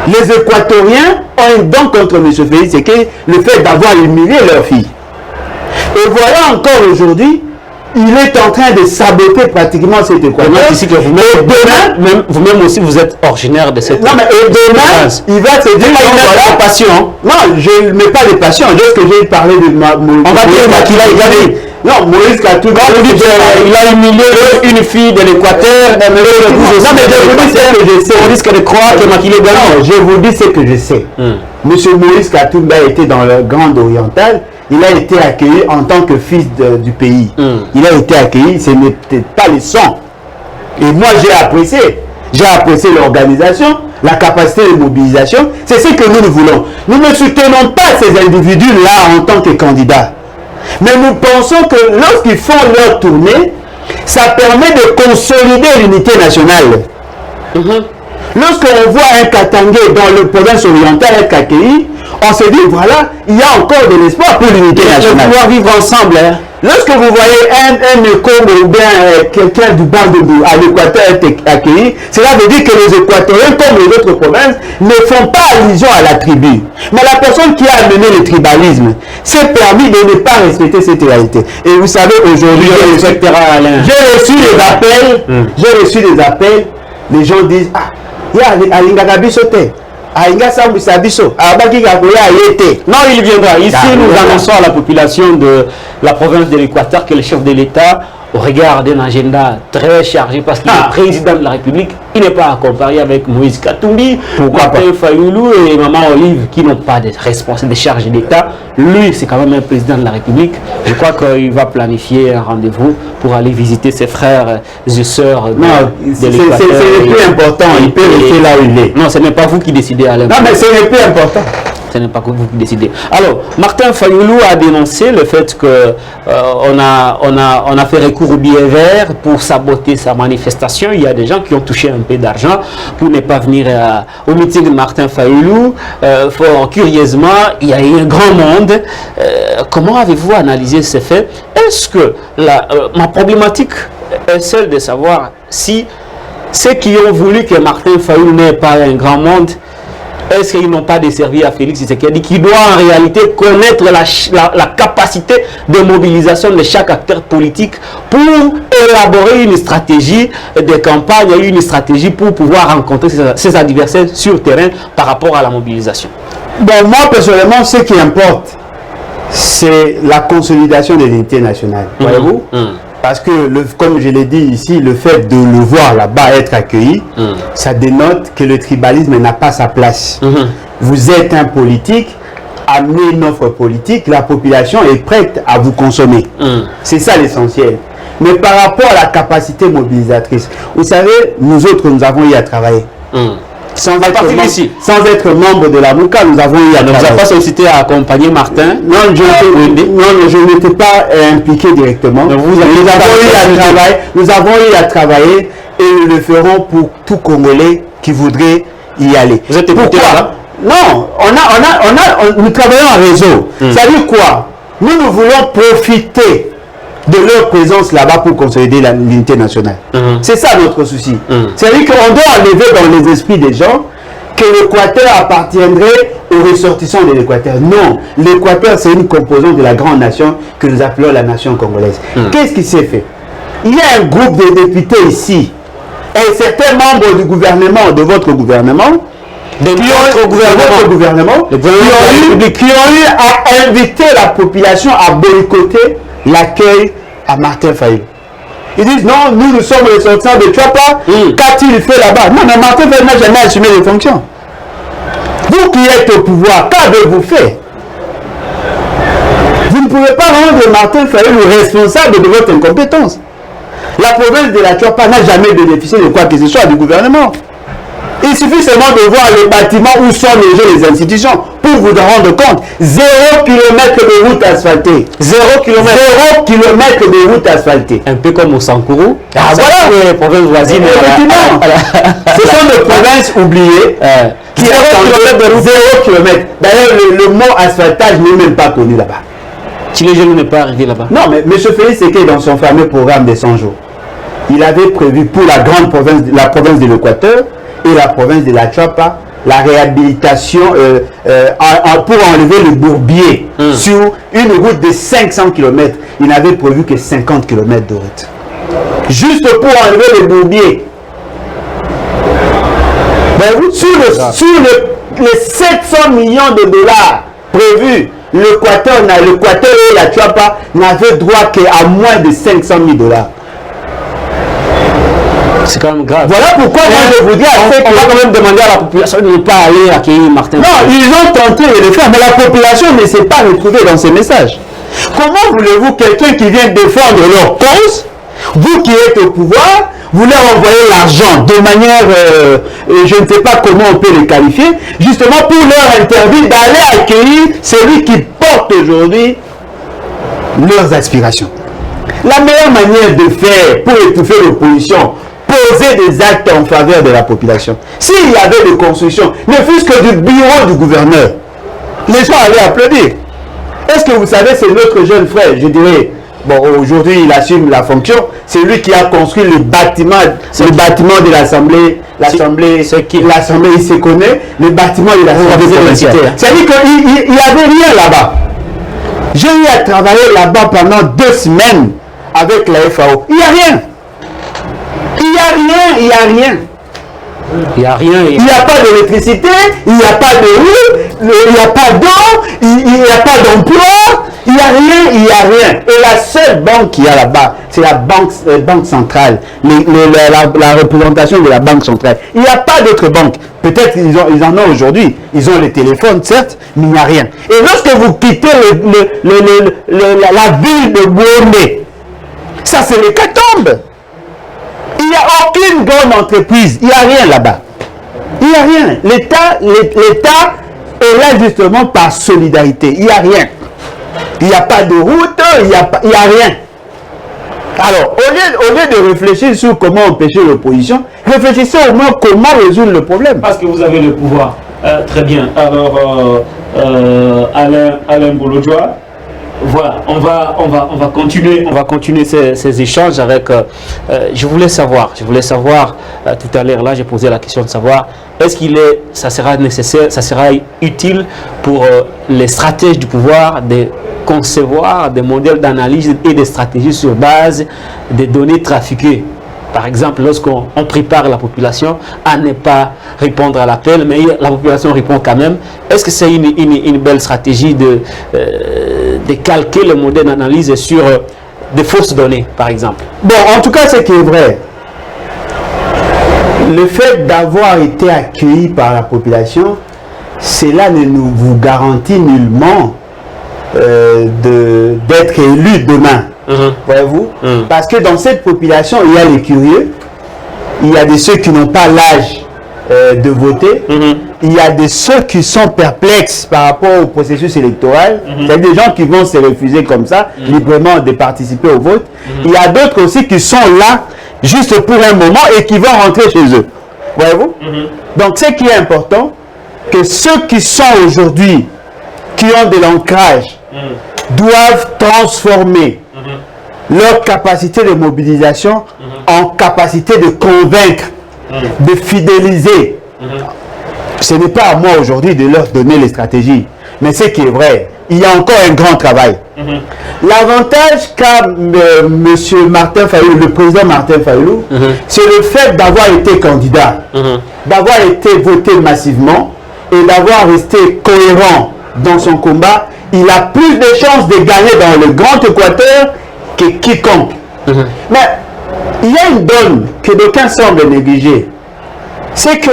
Les Équatoriens ont une dent contre M. Félix Tshisekedi, le fait d'avoir humilié leur fille. Et voilà encore aujourd'hui, il est en train de saboter pratiquement cet Équateur.
Ici que vous-même aussi, vous êtes originaire de cette...
Non, mais demain, il va se dire...
Il n'a pas de passion.
Non, je ne mets pas de passion. Juste que j'ai parlé de...
On va dire qu'il a gagné.
Non, Moïse Katumbi,
il a humilié une fille de l'Équateur. Non, mais je vous dis ce que je sais. On risque de croire que Makile gagne.
Non, je vous dis ce que je sais. Monsieur Moïse Katumbi a été dans le Grand Oriental. Il a été accueilli en tant que fils du pays. Il a été accueilli, ce n'était pas le sang. Et moi, j'ai apprécié. J'ai apprécié l'organisation, la capacité de mobilisation. C'est ce que nous voulons. Nous ne soutenons pas ces individus-là en tant que candidats. Mais nous pensons que lorsqu'ils font leur tournée, ça permet de consolider l'unité nationale. Lorsqu'on voit un Katangé dans le province orientale être accueilli, on se dit, voilà, il y a encore de l'espoir pour l'unité nationale.
Pouvoir vivre ensemble. Hein.
Lorsque vous voyez un Écongo ou bien quelqu'un du Bandundu à l'Équateur être accueilli, cela veut dire que les Équatoriens, comme les autres provinces, ne font pas allusion à la tribu. Mais la personne qui a amené le tribalisme s'est permis de ne pas respecter cette réalité. Et vous savez, aujourd'hui, j'ai reçu des appels, les gens disent, ah, il y a Alingaka Bisote. Non,
il viendra. Ici, nous annonçons à la population de la province de l'Équateur que le chef de l'État, au regard d'un agenda très chargé, parce qu'il est président de la République, il n'est pas accompagné avec Moïse Katumbi, Martin Fayoulou et Maman Olive, qui n'ont pas de responsabilité de charge d'État. Lui, c'est quand même un président de la République. Je crois qu'il va planifier un rendez-vous pour aller visiter ses frères et sœurs de l'Équateur.
C'est le plus important. Il peut rester là où il est.
Non, ce n'est pas vous qui décidez à l'important.
Non, mais c'est le plus important.
Ce n'est pas que vous qui décidez. Alors, Martin Fayoulou a dénoncé le fait que on a fait recours au billet vert pour saboter sa manifestation. Il y a des gens qui ont touché un peu d'argent pour ne pas venir au meeting de Martin Fayoulou. Fort curieusement, il y a eu un grand monde. Comment avez-vous analysé ces faits? Est-ce que ma problématique est celle de savoir si ceux qui ont voulu que Martin Fayoulou n'ait pas un grand monde, est-ce qu'ils n'ont pas desservi à Félix Tshisekedi, qui doit en réalité connaître la capacité de mobilisation de chaque acteur politique pour élaborer une stratégie de campagne et une stratégie pour pouvoir rencontrer ses adversaires sur le terrain par rapport à la mobilisation?
Bon, moi personnellement, ce qui importe, c'est la consolidation de l'unité nationale. Voyez-vous? Parce que, comme je l'ai dit ici, le fait de le voir là-bas être accueilli, ça dénote que le tribalisme n'a pas sa place. Vous êtes un politique, amenez une offre politique, la population est prête à vous consommer. C'est ça l'essentiel. Mais par rapport à la capacité mobilisatrice, vous savez, nous autres, nous avons eu à travailler. Sans être membre de la MOUCA, nous avons eu à travailler.
Vous n'avez pas sollicité à accompagner Martin?
Non, je n'étais pas impliqué directement. Nous avons eu à travailler et nous le ferons pour tout Congolais qui voudrait y aller.
Vous êtes écouté là?
Non, nous travaillons en réseau. Ça veut dire quoi? Nous voulons profiter de leur présence là-bas pour consolider l'unité nationale. C'est ça notre souci. C'est-à-dire qu'on doit enlever dans les esprits des gens que l'Équateur appartiendrait aux ressortissants de l'Équateur. Non, l'Équateur c'est une composante de la grande nation que nous appelons la nation congolaise. Qu'est-ce qui s'est fait? Il y a un groupe de députés ici et certains membres du gouvernement, de votre gouvernement, qui ont eu à inviter la population à boycotter l'accueil à Martin Fayoulou. Ils disent non, nous sommes les sortants de Tchapa. Qu'a-t-il fait là-bas? Non, mais Martin Fayoulou n'a jamais assumé les fonctions. Vous qui êtes au pouvoir, qu'avez-vous fait? Vous ne pouvez pas rendre Martin Fayoulou responsable de votre incompétence. La province de la Tchapa n'a jamais bénéficié de quoi que ce soit du gouvernement. Il suffit seulement de voir les bâtiments où sont logées les institutions pour vous en rendre compte. 0 km de route asphaltée. 0 km de route asphaltée.
Un peu comme au Sankourou.
Voilà.
Les provinces voisines.
Ce sont des provinces oubliées qui ont 0 km. D'ailleurs, le mot asphaltage n'est même pas connu là-bas.
Tchilégelou n'est pas arrivé là-bas.
Non, mais M. Félix Tshisekedi, dans son fameux programme des 100 jours, il avait prévu pour la grande province, la province de l'Équateur, et la province de la Tchapa, la réhabilitation pour enlever le bourbier sur une route de 500 km. Il n'avait prévu que 50 km de route. Juste pour enlever le bourbier. Sur les 700 millions de dollars prévus, l'Équateur et la Tchouapa n'avaient droit qu'à moins de 500 000 dollars.
C'est quand même grave.
Voilà pourquoi moi je vous dis
on va quand même demander à la population de ne pas aller accueillir Martin.
Non, ils ont tenté de le faire, mais la population ne s'est pas retrouvée dans ces messages. Comment voulez-vous quelqu'un qui vient défendre leur cause, vous qui êtes au pouvoir, vous leur envoyez l'argent de manière, je ne sais pas comment on peut les qualifier, justement pour leur interdire d'aller accueillir celui qui porte aujourd'hui leurs aspirations. La meilleure manière de faire pour étouffer l'opposition, poser des actes en faveur de la population. S'il y avait des constructions, ne fût-ce que du bureau du gouverneur, les gens allaient applaudir. Est-ce que vous savez, c'est notre jeune frère, je dirais, bon, aujourd'hui il assume la fonction, c'est lui qui a construit le bâtiment de l'Assemblée, l'Assemblée, il se connaît, le bâtiment de l'Assemblée. C'est-à-dire qu'il n'y avait rien là-bas. J'ai eu à travailler là-bas pendant 2 semaines avec la FAO. Il n'y a rien. Il n'y a rien, il n'y a rien.
Il n'y a rien.
Il n'y a pas d'électricité, il n'y a pas de rue, il n'y a pas d'eau, il n'y a pas d'emploi, il n'y a rien, il n'y a rien. Et la seule banque qu'il y a là-bas, c'est la banque centrale, la représentation de la banque centrale. Il n'y a pas d'autre banque. Peut-être qu'ils en ont aujourd'hui, ils ont les téléphones, certes, mais il n'y a rien. Et lorsque vous quittez la ville de Bouomé, ça c'est l'hécatombe. Il n'y a aucune grande entreprise, il n'y a rien là-bas. Il n'y a rien. L'État est là justement par solidarité. Il n'y a rien. Il n'y a pas de route, il n'y a rien. Alors, au lieu de réfléchir sur comment empêcher l'opposition, réfléchissez au moins comment résoudre le problème.
Parce que vous avez le pouvoir. Très bien. Alors, Alain Bolodjoa, voilà, on va continuer ces échanges avec. Je voulais savoir tout à l'heure là, j'ai posé la question de savoir est-ce ça sera nécessaire, ça sera utile pour les stratèges du pouvoir de concevoir des modèles d'analyse et des stratégies sur base des données trafiquées. Par exemple, lorsqu'on prépare la population à ne pas répondre à l'appel, mais la population répond quand même, est-ce que c'est une belle stratégie de calquer le modèle d'analyse sur des fausses données, par exemple?
Bon, en tout cas, ce qui est vrai, le fait d'avoir été accueilli par la population, cela ne vous garantit nullement d'être élu demain. Voyez-vous? Parce que dans cette population, il y a les curieux, il y a de ceux qui n'ont pas l'âge de voter, il y a de ceux qui sont perplexes par rapport au processus électoral, c'est-à-dire des gens qui vont se refuser comme ça, librement de participer au vote. Il y a d'autres aussi qui sont là juste pour un moment et qui vont rentrer chez eux. Voyez-vous? Donc ce qui est important, que ceux qui sont aujourd'hui, qui ont de l'ancrage, doivent transformer leur capacité de mobilisation en capacité de convaincre, de fidéliser. Ce n'est pas à moi aujourd'hui de leur donner les stratégies, mais ce qui est vrai, il y a encore un grand travail. L'avantage qu'a M. Martin Fayulu, le président Martin Fayulu, c'est le fait d'avoir été candidat, d'avoir été voté massivement et d'avoir resté cohérent dans son combat. Il a plus de chances de gagner dans le Grand Équateur que quiconque. Mais il y a une donne que d'aucuns semblent négliger. C'est que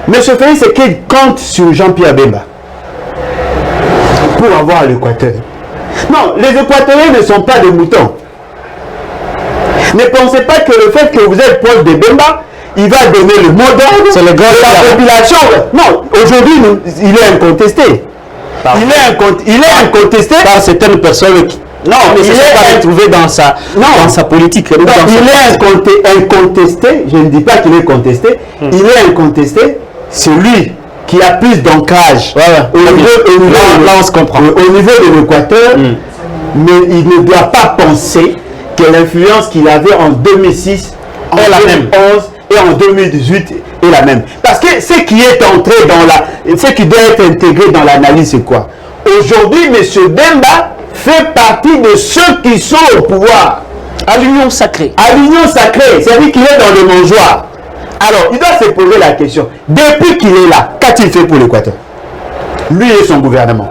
M. Félix Tshisekedi compte sur Jean-Pierre Bemba pour avoir l'Équateur. Non, les Équatoriens ne sont pas des moutons. Ne pensez pas que le fait que vous êtes proche de Bemba, il va donner le mot d'ordre. C'est le grand de la population. Non, aujourd'hui, il est incontesté. Il est incontesté par certaines personnes qui il est retrouvé dans sa politique. Il est incontesté, je ne dis pas qu'il est contesté, il est incontesté, celui qui a plus d'ancrage au niveau de l'Équateur, mais il ne doit pas penser que l'influence qu'il avait en 2006, en 2011 et en 2018 est la même. Parce que ce qui est entré ce qui doit être intégré dans l'analyse, c'est quoi? Aujourd'hui, M. Demba fait partie de ceux qui sont au pouvoir.
À l'union sacrée.
À l'union sacrée, c'est-à-dire qu'il est dans le mangeoire. Alors, il doit se poser la question. Depuis qu'il est là, qu'a-t-il fait pour l'Équateur? Lui et son gouvernement.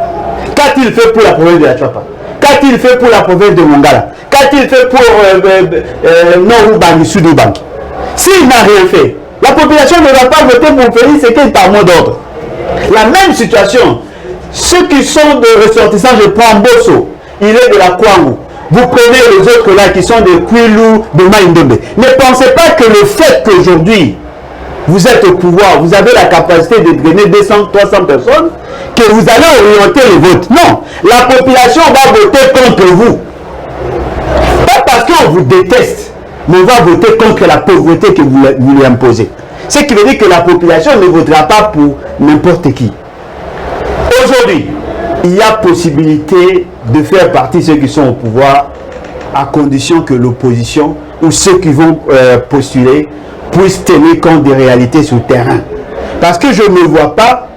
Qu'a-t-il fait pour la province de la Chapa? Qu'a-t-il fait pour la province de Mongala? Qu'a-t-il fait pour Nord-Ubangi, Sud-Ubangi? S'il n'a rien fait, la population ne va pas voter pour Félix Tshisekedi par mot d'ordre. La même situation. Ceux qui sont de ressortissants, je prends Bosso, il est de la Kwangu. Vous prenez les autres là qui sont de Kwilu, de Maïndombe. Ne pensez pas que le fait qu'aujourd'hui, vous êtes au pouvoir, vous avez la capacité de drainer 200, 300 personnes, que vous allez orienter les votes. Non, la population va voter contre vous. Pas parce qu'on vous déteste, mais on va voter contre la pauvreté que vous lui imposez. Ce qui veut dire que la population ne votera pas pour n'importe qui. Aujourd'hui, il y a possibilité de faire partie de ceux qui sont au pouvoir à condition que l'opposition ou ceux qui vont postuler puissent tenir compte des réalités sur le terrain. Parce que je ne vois pas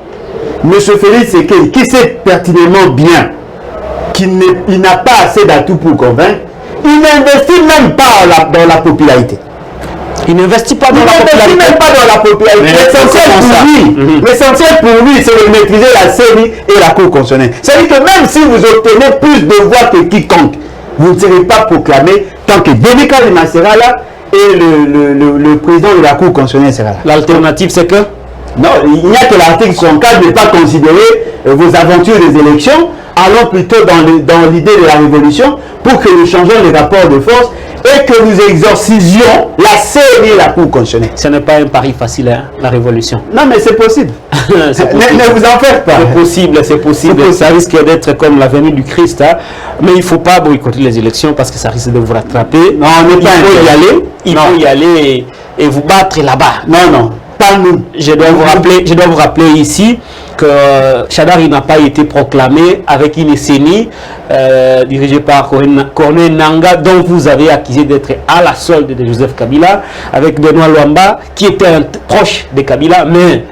M. Félix Tshisekedi qui sait pertinemment bien qu'il n'a pas assez d'atouts pour convaincre. Il n'investit même pas dans la popularité.
Il n'investit pas dans la popularité.
Même pas dans la popularité. L'essentiel pour lui, c'est de maîtriser la CENI et la Cour constitutionnelle. C'est-à-dire que même si vous obtenez plus de voix que quiconque, vous ne serez pas proclamé tant que Denis Kadima sera là et le président de la Cour constitutionnelle sera là.
L'alternative, c'est que?
Non, il n'y a que l'article 64 de ne pas considérer vos aventures des élections. Allons plutôt dans l'idée de la révolution pour que nous changions les rapports de force et que nous exorcisions la CENI et la Cour constitutionnelle.
Ce n'est pas un pari facile, hein, la révolution.
Non, mais c'est possible. Ne vous en faites pas.
C'est possible, c'est possible. Ça risque d'être comme la venue du Christ. Hein. Mais il ne faut pas boycotter les élections parce que ça risque de vous rattraper.
Non, on n'est pas
il faut y aller et vous battre là-bas.
Non, non. Pas nous.
Je dois vous rappeler ici que Shadari n'a pas été proclamé avec une CENI dirigée par Corneille Nangaa, dont vous avez accusé d'être à la solde de Joseph Kabila, avec Benoît Luamba, qui était un proche de Kabila, mais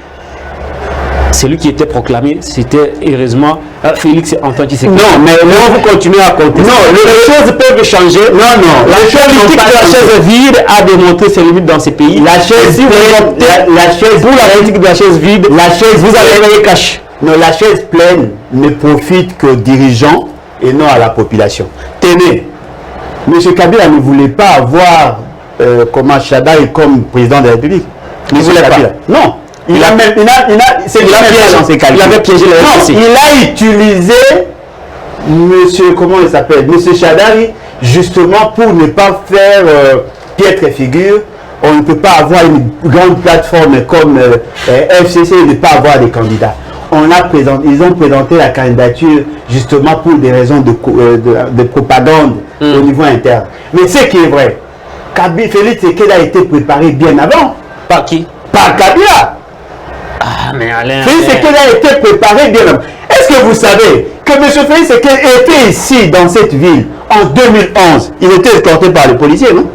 celui qui était proclamé, c'était heureusement Félix Antoine Tshisekedi.
Non, mais
vous continuez à compter.
Non, les choses peuvent changer. Non, non.
La politique de la chaise vide a démontré ses limites dans ces pays.
La chaise pleine,
pour la politique de la chaise vide, vous allez payer cash.
Non, la chaise pleine ne profite qu'aux dirigeants et non à la population. Tenez, M. Kabila ne voulait pas avoir Shadari comme président de la République.
Il ne voulait pas.
Non. Il avait piégé le RDC. Il a utilisé monsieur, comment il s'appelle, monsieur Shadari, justement pour ne pas faire piètre figure. On ne peut pas avoir une grande plateforme comme FCC et ne pas avoir des candidats. Ils ont présenté la candidature justement pour des raisons de propagande au niveau interne. Mais ce qui est vrai, Félix Tshisekedi a été préparé bien avant.
Par qui?
Par Kabila.
Ah, mais Alain.
Félix Tshisekedi a été préparé bien avant. Est-ce que vous savez que M. Félix Tshisekedi était ici dans cette ville en 2011? Il était escorté par les policiers, non?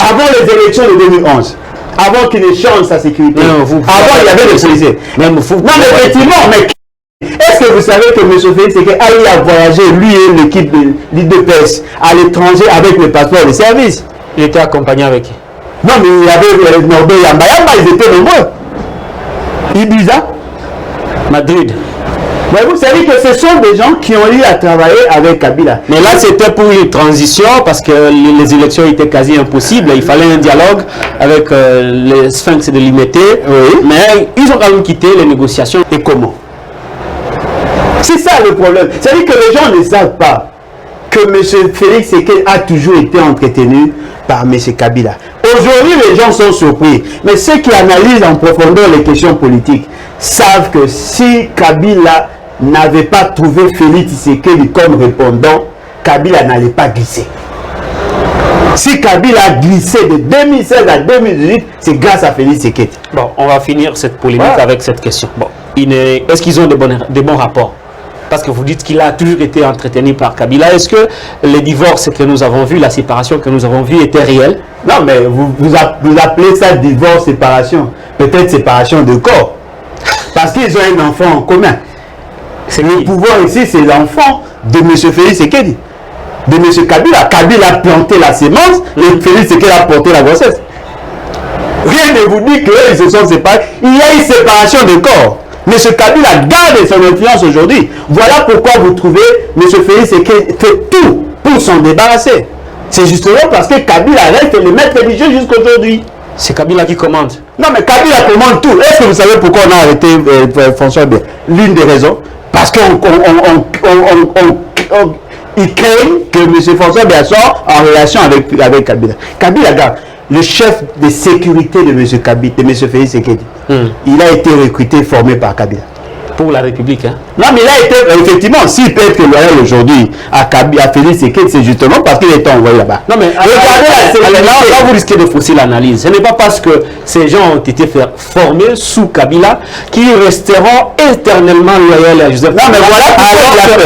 Avant les élections de 2011. Avant qu'il ne change sa sécurité.
Non,
avant, il y avait des policiers. Non, mais effectivement, mais est-ce que vous savez que M. Félix Tshisekedi a eu à voyager, lui et l'équipe de l'IDPS, à l'étranger avec le passeport de service?
Il était accompagné avec qui?
Non, mais il y avait Norbert Yamba. Ils étaient nombreux. Ibiza,
Madrid.
Mais vous savez que ce sont des gens qui ont eu à travailler avec Kabila.
Mais là, c'était pour une transition parce que les élections étaient quasi impossibles. Il fallait un dialogue avec les sphinx de l'IMT.
Oui.
Mais ils ont quand même quitté les négociations.
Et comment? C'est ça le problème. C'est-à-dire que les gens ne savent pas que M. Félix Tshisekedi a toujours été entretenu par M. Kabila. Aujourd'hui, les gens sont surpris. Mais ceux qui analysent en profondeur les questions politiques savent que si Kabila n'avait pas trouvé Félix Tshisekedi comme répondant, Kabila n'allait pas glisser. Si Kabila a glissé de 2016 à 2018, c'est grâce à Félix Tshisekedi.
Bon, on va finir cette polémique avec cette question. Bon, est-ce qu'ils ont de bons rapports? Parce que vous dites qu'il a toujours été entretenu par Kabila. Est-ce que les divorces que nous avons vus, la séparation que nous avons vue était réelle?
Non, mais vous appelez ça divorce, séparation. Peut-être séparation de corps. Parce qu'ils ont un enfant en commun. Le pouvoir ici, c'est l'enfant de M. Félix Tshisekedi. De M. Kabila. Kabila a planté la sémence et Félix Tshisekedi a porté la grossesse. Rien ne vous dit qu'ils se sont séparés. Il y a une séparation de corps. M. Kabila garde son influence aujourd'hui. Voilà pourquoi vous trouvez M. Félix Tshisekedi fait tout pour s'en débarrasser. C'est justement parce que Kabila reste le maître religieux jusqu'aujourd'hui.
C'est Kabila qui commande.
Non, mais Kabila commande tout. Est-ce que vous savez pourquoi on a arrêté François Bien? L'une des raisons, parce qu'il craignent que M. François Bien soit en relation avec Kabila. Kabila garde le chef de sécurité de M. Kabila, de M. Félix Tshisekedi. Il a été recruté, formé par Kabila.
Pour la République, hein?
Non, mais il a été, effectivement, s'il peut être loyal aujourd'hui à Félix Tshisekedi, c'est justement parce qu'il est envoyé là-bas.
Non, mais là, vous risquez de fausser l'analyse. Ce n'est pas parce que ces gens ont été formés sous Kabila qu'ils resteront éternellement loyaux à Joseph. Non, mais voilà,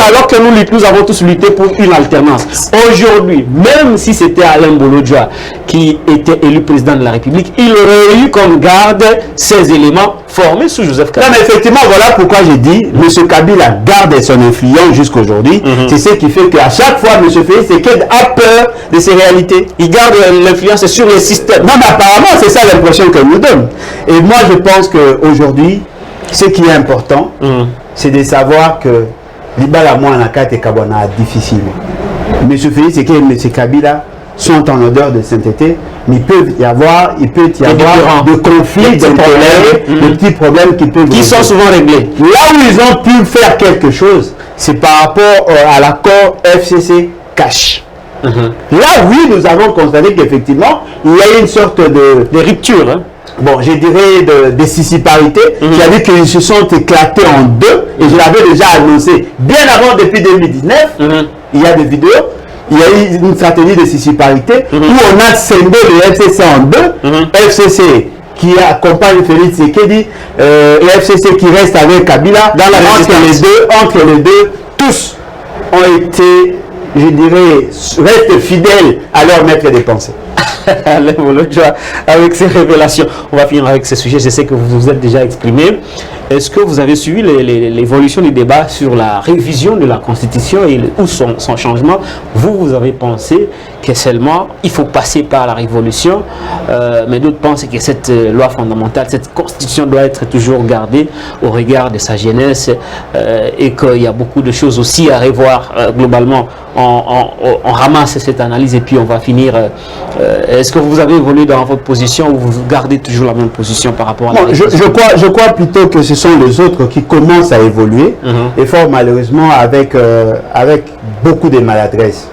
alors que nous avons tous lutté pour une alternance. Aujourd'hui, même si c'était Alain Bolodjoa qui était élu président de la République, il aurait eu comme garde ces éléments formés sous Joseph Kabila.
Non, mais effectivement, voilà pourquoi j'ai dit, M. Kabila garde son influence jusqu'aujourd'hui. C'est ce qui fait qu'à chaque fois, M. Félix Tshisekedi a peur de ces réalités.
Il garde l'influence sur les systèmes.
Non, mais apparemment, c'est ça l'impression qu'elle nous donne. Et moi, je pense qu'aujourd'hui, ce qui est important, c'est de savoir que Libala Mouanakate et Kabwana est difficile. M. Félix Tshisekedi et M. Kabila sont en odeur de sainteté, mais il peut y avoir de conflits, de problèmes, de petits problèmes qui
sont souvent réglés.
Là où ils ont pu faire quelque chose, c'est par rapport à l'accord FCC-Cash. Là, oui, nous avons constaté qu'effectivement, il y a une sorte de
rupture. Hein?
Bon, je dirais de scissiparité, qui a dit qu'ils se sont éclatés en deux, et je l'avais déjà annoncé bien avant, depuis 2019, il y a des vidéos. Il y a eu une stratégie de scissiparité où on a scindé le FCC en deux. FCC qui accompagne Félix Tshisekedi et FCC qui reste avec Kabila. Dans la entre les deux, tous ont été, je dirais, restent fidèles à leur maître des pensées.
Avec ces révélations, on va finir avec ce sujet. Je sais que vous vous êtes déjà exprimé. Est-ce que vous avez suivi l'évolution du débat sur la révision de la Constitution ou son changement? Vous avez pensé que seulement il faut passer par la révolution, mais d'autres pensent que cette loi fondamentale, cette Constitution doit être toujours gardée au regard de sa jeunesse et qu'il y a beaucoup de choses aussi à revoir globalement. On ramasse cette analyse et puis on va finir. Est-ce que vous avez évolué dans votre position ou vous gardez toujours la même position par rapport à la
je crois plutôt que ce sont les autres qui commencent à évoluer et fort malheureusement avec beaucoup de maladresse.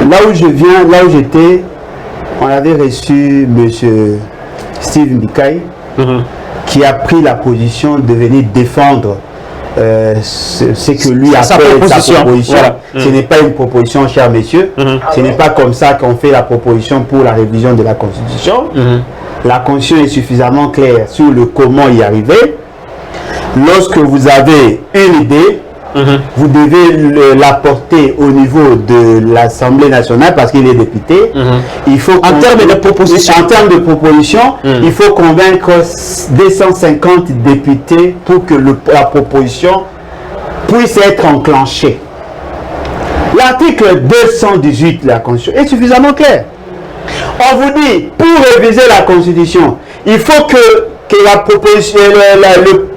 Là où je viens, là où j'étais, on avait reçu M. Steve Mbikai qui a pris la position de venir défendre ce que lui appelle sa proposition. Voilà. Ce n'est pas une proposition, chers messieurs. Ce n'est pas comme ça qu'on fait la proposition pour la révision de la Constitution. La Constitution est suffisamment claire sur le comment y arriver. Lorsque vous avez une idée, vous devez la porter au niveau de l'Assemblée nationale parce qu'il est député. Il faut
en termes de proposition,
il faut convaincre 250 députés pour que la proposition puisse être enclenchée. L'article 218 de la Constitution est suffisamment clair. On vous dit, pour réviser la Constitution, il faut que la proposition,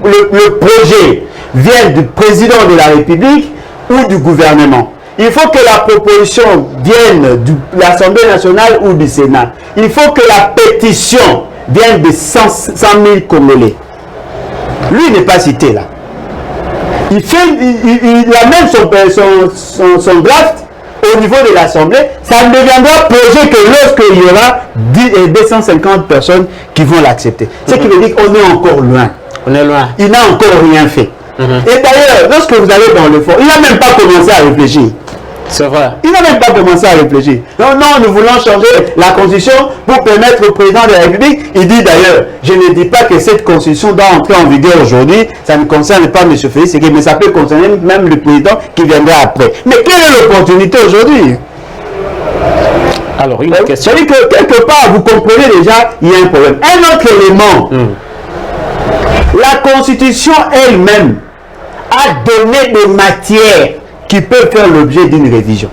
le projet vienne du président de la République ou du gouvernement. Il faut que la proposition vienne de l'Assemblée nationale ou du Sénat. Il faut que la pétition vienne de 100 000 Congolais. Lui n'est pas cité là. Il a même son draft au niveau de l'Assemblée. Ça ne deviendra projet que lorsqu'il y aura 250 personnes qui vont l'accepter. Ce qui veut dire qu'on est encore loin.
On est loin.
Il n'a encore rien fait. Et d'ailleurs, lorsque vous allez dans le fond, il n'a même pas commencé à réfléchir.
C'est vrai.
Il n'a même pas commencé à réfléchir. Non, non, nous voulons changer la constitution pour permettre au président de la République. Il dit d'ailleurs, je ne dis pas que cette constitution doit entrer en vigueur aujourd'hui. Ça ne concerne pas M. Félix Tshisekedi, mais ça peut concerner même le président qui viendra après. Mais quelle est l'opportunité aujourd'hui?
Alors, une question.
C'est-à-dire que quelque part, vous comprenez déjà, il y a un problème. Un autre élément, la constitution elle-même a donné des matières qui peuvent faire l'objet d'une révision.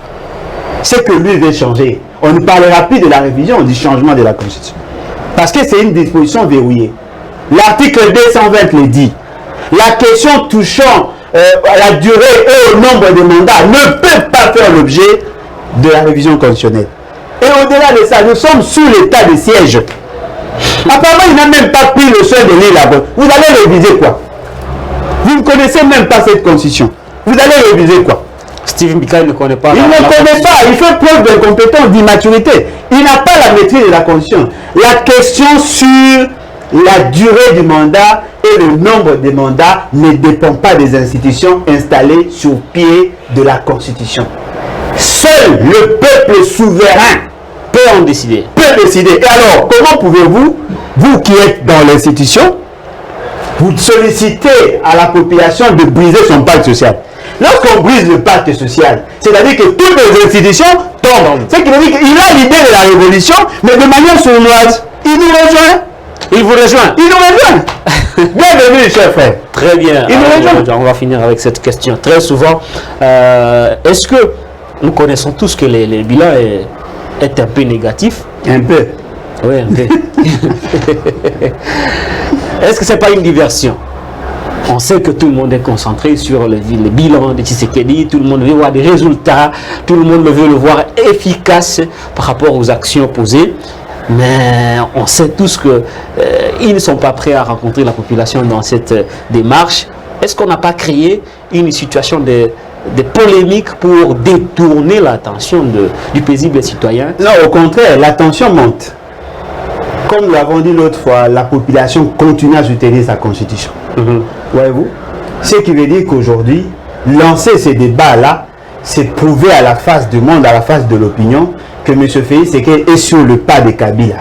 C'est que lui veut changer. On ne parlera plus de la révision, on dit changement de la constitution. Parce que c'est une disposition verrouillée. L'article 220 le dit. La question touchant à la durée et au nombre de mandats ne peut pas faire l'objet de la révision constitutionnelle. Et au-delà de ça, nous sommes sous l'état de siège. Apparemment, il n'a même pas pris le soin de lire là-bas. Vous allez réviser quoi? Vous ne connaissez même pas cette constitution. Vous allez réviser quoi?
Steve Mbika ne connaît pas.
Il ne connaît pas. Il fait preuve d'incompétence, d'immaturité. Il n'a pas la maîtrise de la constitution. La question sur la durée du mandat et le nombre de mandats ne dépend pas des institutions installées sur pied de la constitution. Seul le peuple souverain
peut en décider.
Peut décider. Et alors, comment pouvez-vous, vous qui êtes dans l'institution, vous solliciter à la population de briser son pacte social? Lorsqu'on brise le pacte social, c'est-à-dire que toutes les institutions tombent. C'est qu'il a l'idée de la révolution, mais de manière sournoise. Il nous rejoint.
Il vous rejoint.
Il nous rejoint. Bienvenue, cher frère.
Très bien.
Il nous rejoint.
On va finir avec cette question. Très souvent, est-ce que nous connaissons tous que le bilan est un peu négatif?
Un peu.
Oui, un peu. Est-ce que ce n'est pas une diversion? On sait que tout le monde est concentré sur le bilan de Tshisekedi, tout le monde veut voir des résultats, tout le monde veut le voir efficace par rapport aux actions posées. Mais on sait tous qu'ils ne sont pas prêts à rencontrer la population dans cette démarche. Est-ce qu'on n'a pas créé une situation de polémique pour détourner l'attention du paisible citoyen?
Non, au contraire, l'attention monte. Comme nous l'avons dit l'autre fois, la population continue à soutenir sa constitution. Voyez-vous? Ce qui veut dire qu'aujourd'hui, lancer ces débats-là, c'est prouver à la face du monde, à la face de l'opinion, que M. Félix Tshisekedi est sur le pas de Kabila.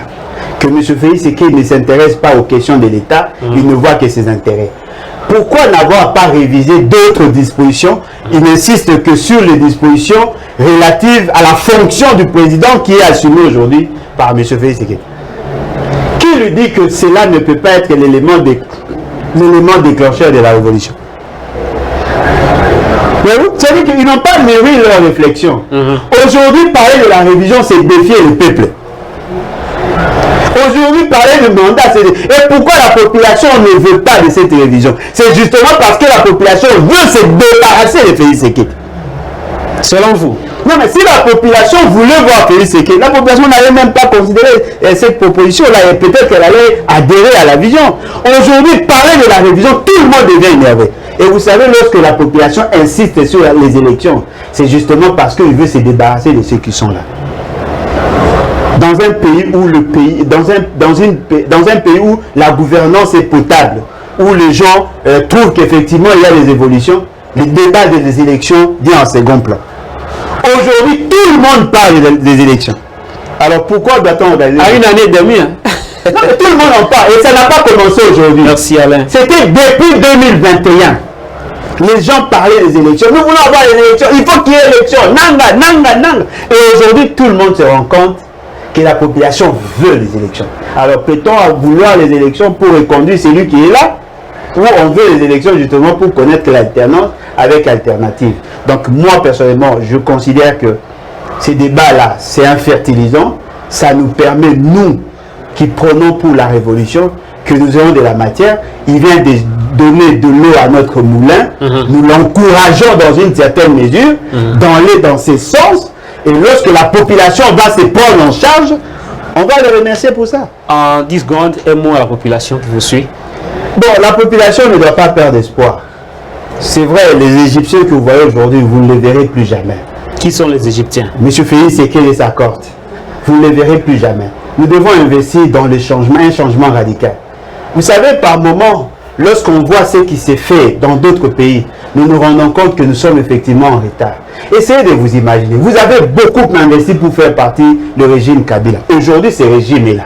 Que M. Félix Tshisekedi ne s'intéresse pas aux questions de l'État, il ne voit que ses intérêts. Pourquoi n'avoir pas révisé d'autres dispositions? Il n'insiste que sur les dispositions relatives à la fonction du président qui est assumée aujourd'hui par M. Félix Tshisekedi. Qui lui dit que cela ne peut pas être l'élément déclencheur de la révolution? C'est-à-dire qu'ils n'ont pas mûri leur réflexion. Aujourd'hui, parler de la révision, c'est défier le peuple. Aujourd'hui, parler de mandat, c'est... Et pourquoi la population ne veut pas de cette révision? C'est justement parce que la population veut se débarrasser de Félix Tshisekedi.
Selon vous?
Non, mais si la population voulait voir Félix Tshisekedi, la population n'allait même pas considérer cette proposition-là et peut-être qu'elle allait adhérer à la vision. Aujourd'hui, parler de la révision, tout le monde devient énervé. Et vous savez, lorsque la population insiste sur les élections, c'est justement parce qu'il veut se débarrasser de ceux qui sont là. Dans un pays où dans un pays où la gouvernance est potable, où les gens trouvent qu'effectivement il y a des évolutions, le débat des élections vient en second plan. Aujourd'hui, tout le monde parle des élections. Alors pourquoi doit-on organiser?
À une année et demie.
Non, mais tout le monde en parle et ça n'a pas commencé aujourd'hui.
Merci Alain.
C'était depuis 2021. Les gens parlaient des élections. Nous voulons avoir des élections. Il faut qu'il y ait élections. Nanga, nanga, nanga. Et aujourd'hui, tout le monde se rend compte que la population veut les élections. Alors peut-on vouloir les élections pour reconduire celui qui est là? Ou on veut les élections justement pour connaître l'alternance avec alternative? Donc moi personnellement, je considère que ces débats-là, c'est un fertilisant. Ça nous permet, nous, qui prenons pour la révolution, que nous ayons de la matière. Il vient de donner de l'eau à notre moulin. Nous l'encourageons dans une certaine mesure, dans ce sens. Et lorsque la population va se prendre en charge, on va le remercier pour ça.
En 10 secondes, un mot à la population qui vous suit.
Bon, la population ne doit pas perdre espoir. C'est vrai, les Égyptiens que vous voyez aujourd'hui, vous ne les verrez plus jamais.
Qui sont les Égyptiens?
M. Félix Tshisekedi et sa cohorte. Vous ne les verrez plus jamais. Nous devons investir dans le changement, un changement radical. Vous savez, par moment, lorsqu'on voit ce qui s'est fait dans d'autres pays, nous nous rendons compte que nous sommes effectivement en retard. Essayez de vous imaginer. Vous avez beaucoup investi pour faire partie du régime Kabila. Aujourd'hui, ce régime est là.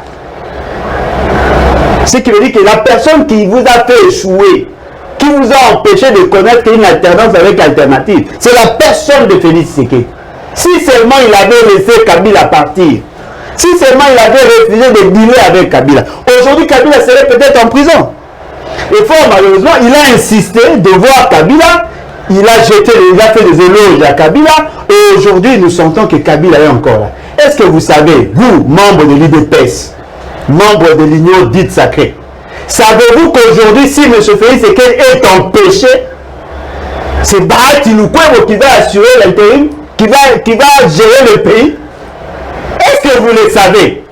Ce qui veut dire que la personne qui vous a fait échouer, qui vous a empêché de connaître une alternance avec alternative, c'est la personne de Félix Tshisekedi. Si seulement il avait laissé Kabila partir, si seulement il avait refusé de dealer avec Kabila, aujourd'hui Kabila serait peut-être en prison. Et fort malheureusement, il a insisté de voir Kabila, il a fait des éloges à Kabila, et aujourd'hui nous sentons que Kabila est encore là. Est-ce que vous savez, vous, membres de l'UDPS, membres de l'Union dite sacrée, savez-vous qu'aujourd'hui, si M. Félix Tshisekedi est empêché, c'est Bahati Lukwebo qui va assurer l'intérim, qui va gérer le pays? Est-ce que vous le savez?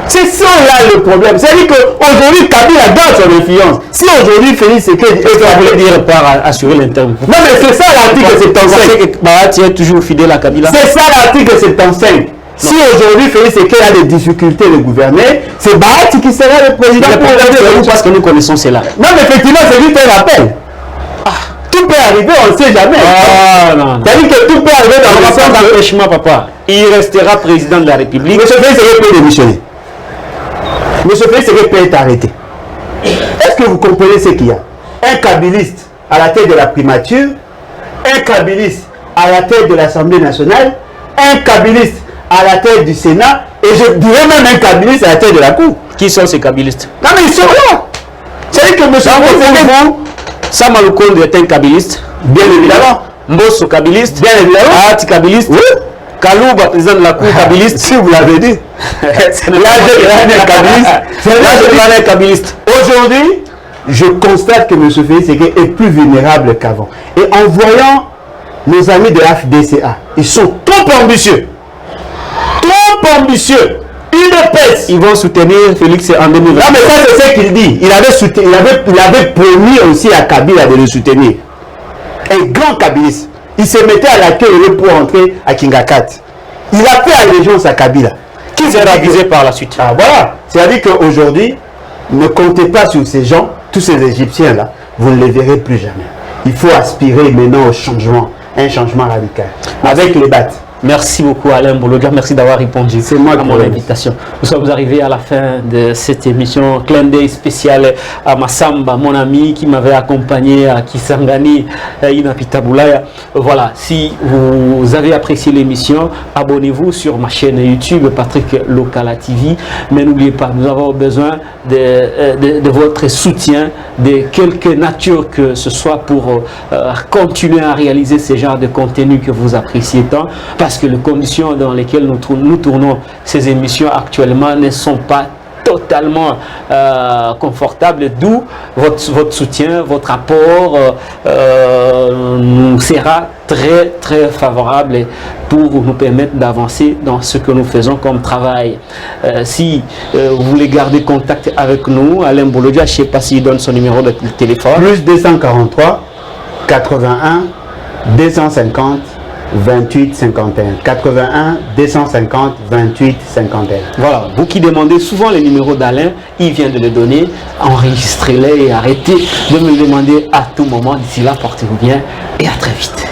C'est ça là le problème. C'est-à-dire qu'aujourd'hui, Kabila garde son influence. Si aujourd'hui, Félix Tshisekedi est
Ça voulait dire par assurer l'intérim.
non, mais c'est ça l'article 75.
Bahati est toujours fidèle à Kabila.
C'est ça l'article 75. Si aujourd'hui Félix Tshisekedi a des difficultés de gouverner, c'est Bahati qui sera le président pour
vous parce que nous connaissons cela.
Non, mais effectivement, c'est lui qui rappelle. Tout peut arriver, on ne sait jamais.
Ah, non.
C'est-à-dire que tout peut arriver dans le sens
d'empêchement, papa. Il restera président de la République.
M. Félix Tshisekedi peut démissionner. M. Félix Tshisekedi peut être arrêté. Est-ce que vous comprenez ce qu'il y a? Un kabiliste à la tête de la primature, un kabiliste à la tête de l'Assemblée nationale, un kabiliste à la tête du Sénat, et je dirais même un kabiliste à la tête de la Cour.
Qui sont ces kabilistes?
Non, mais ils sont là. C'est-à-dire que M. Félix
Sama Lukonde est un kabiliste.
bien évidemment.
Mbosso kabiliste.
Bien évidemment.
Bahati kabiliste.
Oui.
Kalouba, président de la Cour kabiliste.
Si vous l'avez dit.
Là, kabiliste.
Aujourd'hui, je constate que M. Félix Tshisekedi est plus vulnérable qu'avant. Et en voyant nos amis de FDCA, ils sont trop ambitieux. Trop ambitieux. UDPS.
Ils vont soutenir Félix en 2020.
Non, mais ça, c'est ce qu'il dit. Il avait promis aussi à Kabila de le soutenir. Un grand kabiliste. Il se mettait à l'accueil pour entrer à Kingakat. Il a fait allégeance à Kabila.
Qui sera visé par la suite?
Ah voilà. C'est-à-dire qu'aujourd'hui, ne comptez pas sur ces gens, tous ces Égyptiens-là, vous ne les verrez plus jamais. Il faut aspirer maintenant au changement, un changement radical. Avec les battes.
Merci beaucoup Alain Bolodia, merci d'avoir répondu à mon
qui
invitation. Nous sommes arrivés à la fin de cette émission, clin d'œil spécial à Massamba, mon ami qui m'avait accompagné à Kisangani, Inapitabulaya. Voilà, si vous avez apprécié l'émission, abonnez-vous sur ma chaîne YouTube Patrick Lokala TV. Mais n'oubliez pas, nous avons besoin de votre soutien, de quelque nature que ce soit pour continuer à réaliser ce genre de contenu que vous appréciez tant. Parce que les conditions dans lesquelles nous tournons ces émissions actuellement ne sont pas totalement confortables, d'où votre soutien, votre apport nous sera très très favorable pour nous permettre d'avancer dans ce que nous faisons comme travail. Si vous voulez garder contact avec nous, Alain Bolodia, je ne sais pas s'il donne son numéro de téléphone.
Plus 243 81 250 28 51 81 250 28 51.
Voilà, vous qui demandez souvent les numéros d'Alain, il vient de les donner, enregistrez-les et arrêtez de me le demander à tout moment. D'ici là, portez-vous bien et à très vite.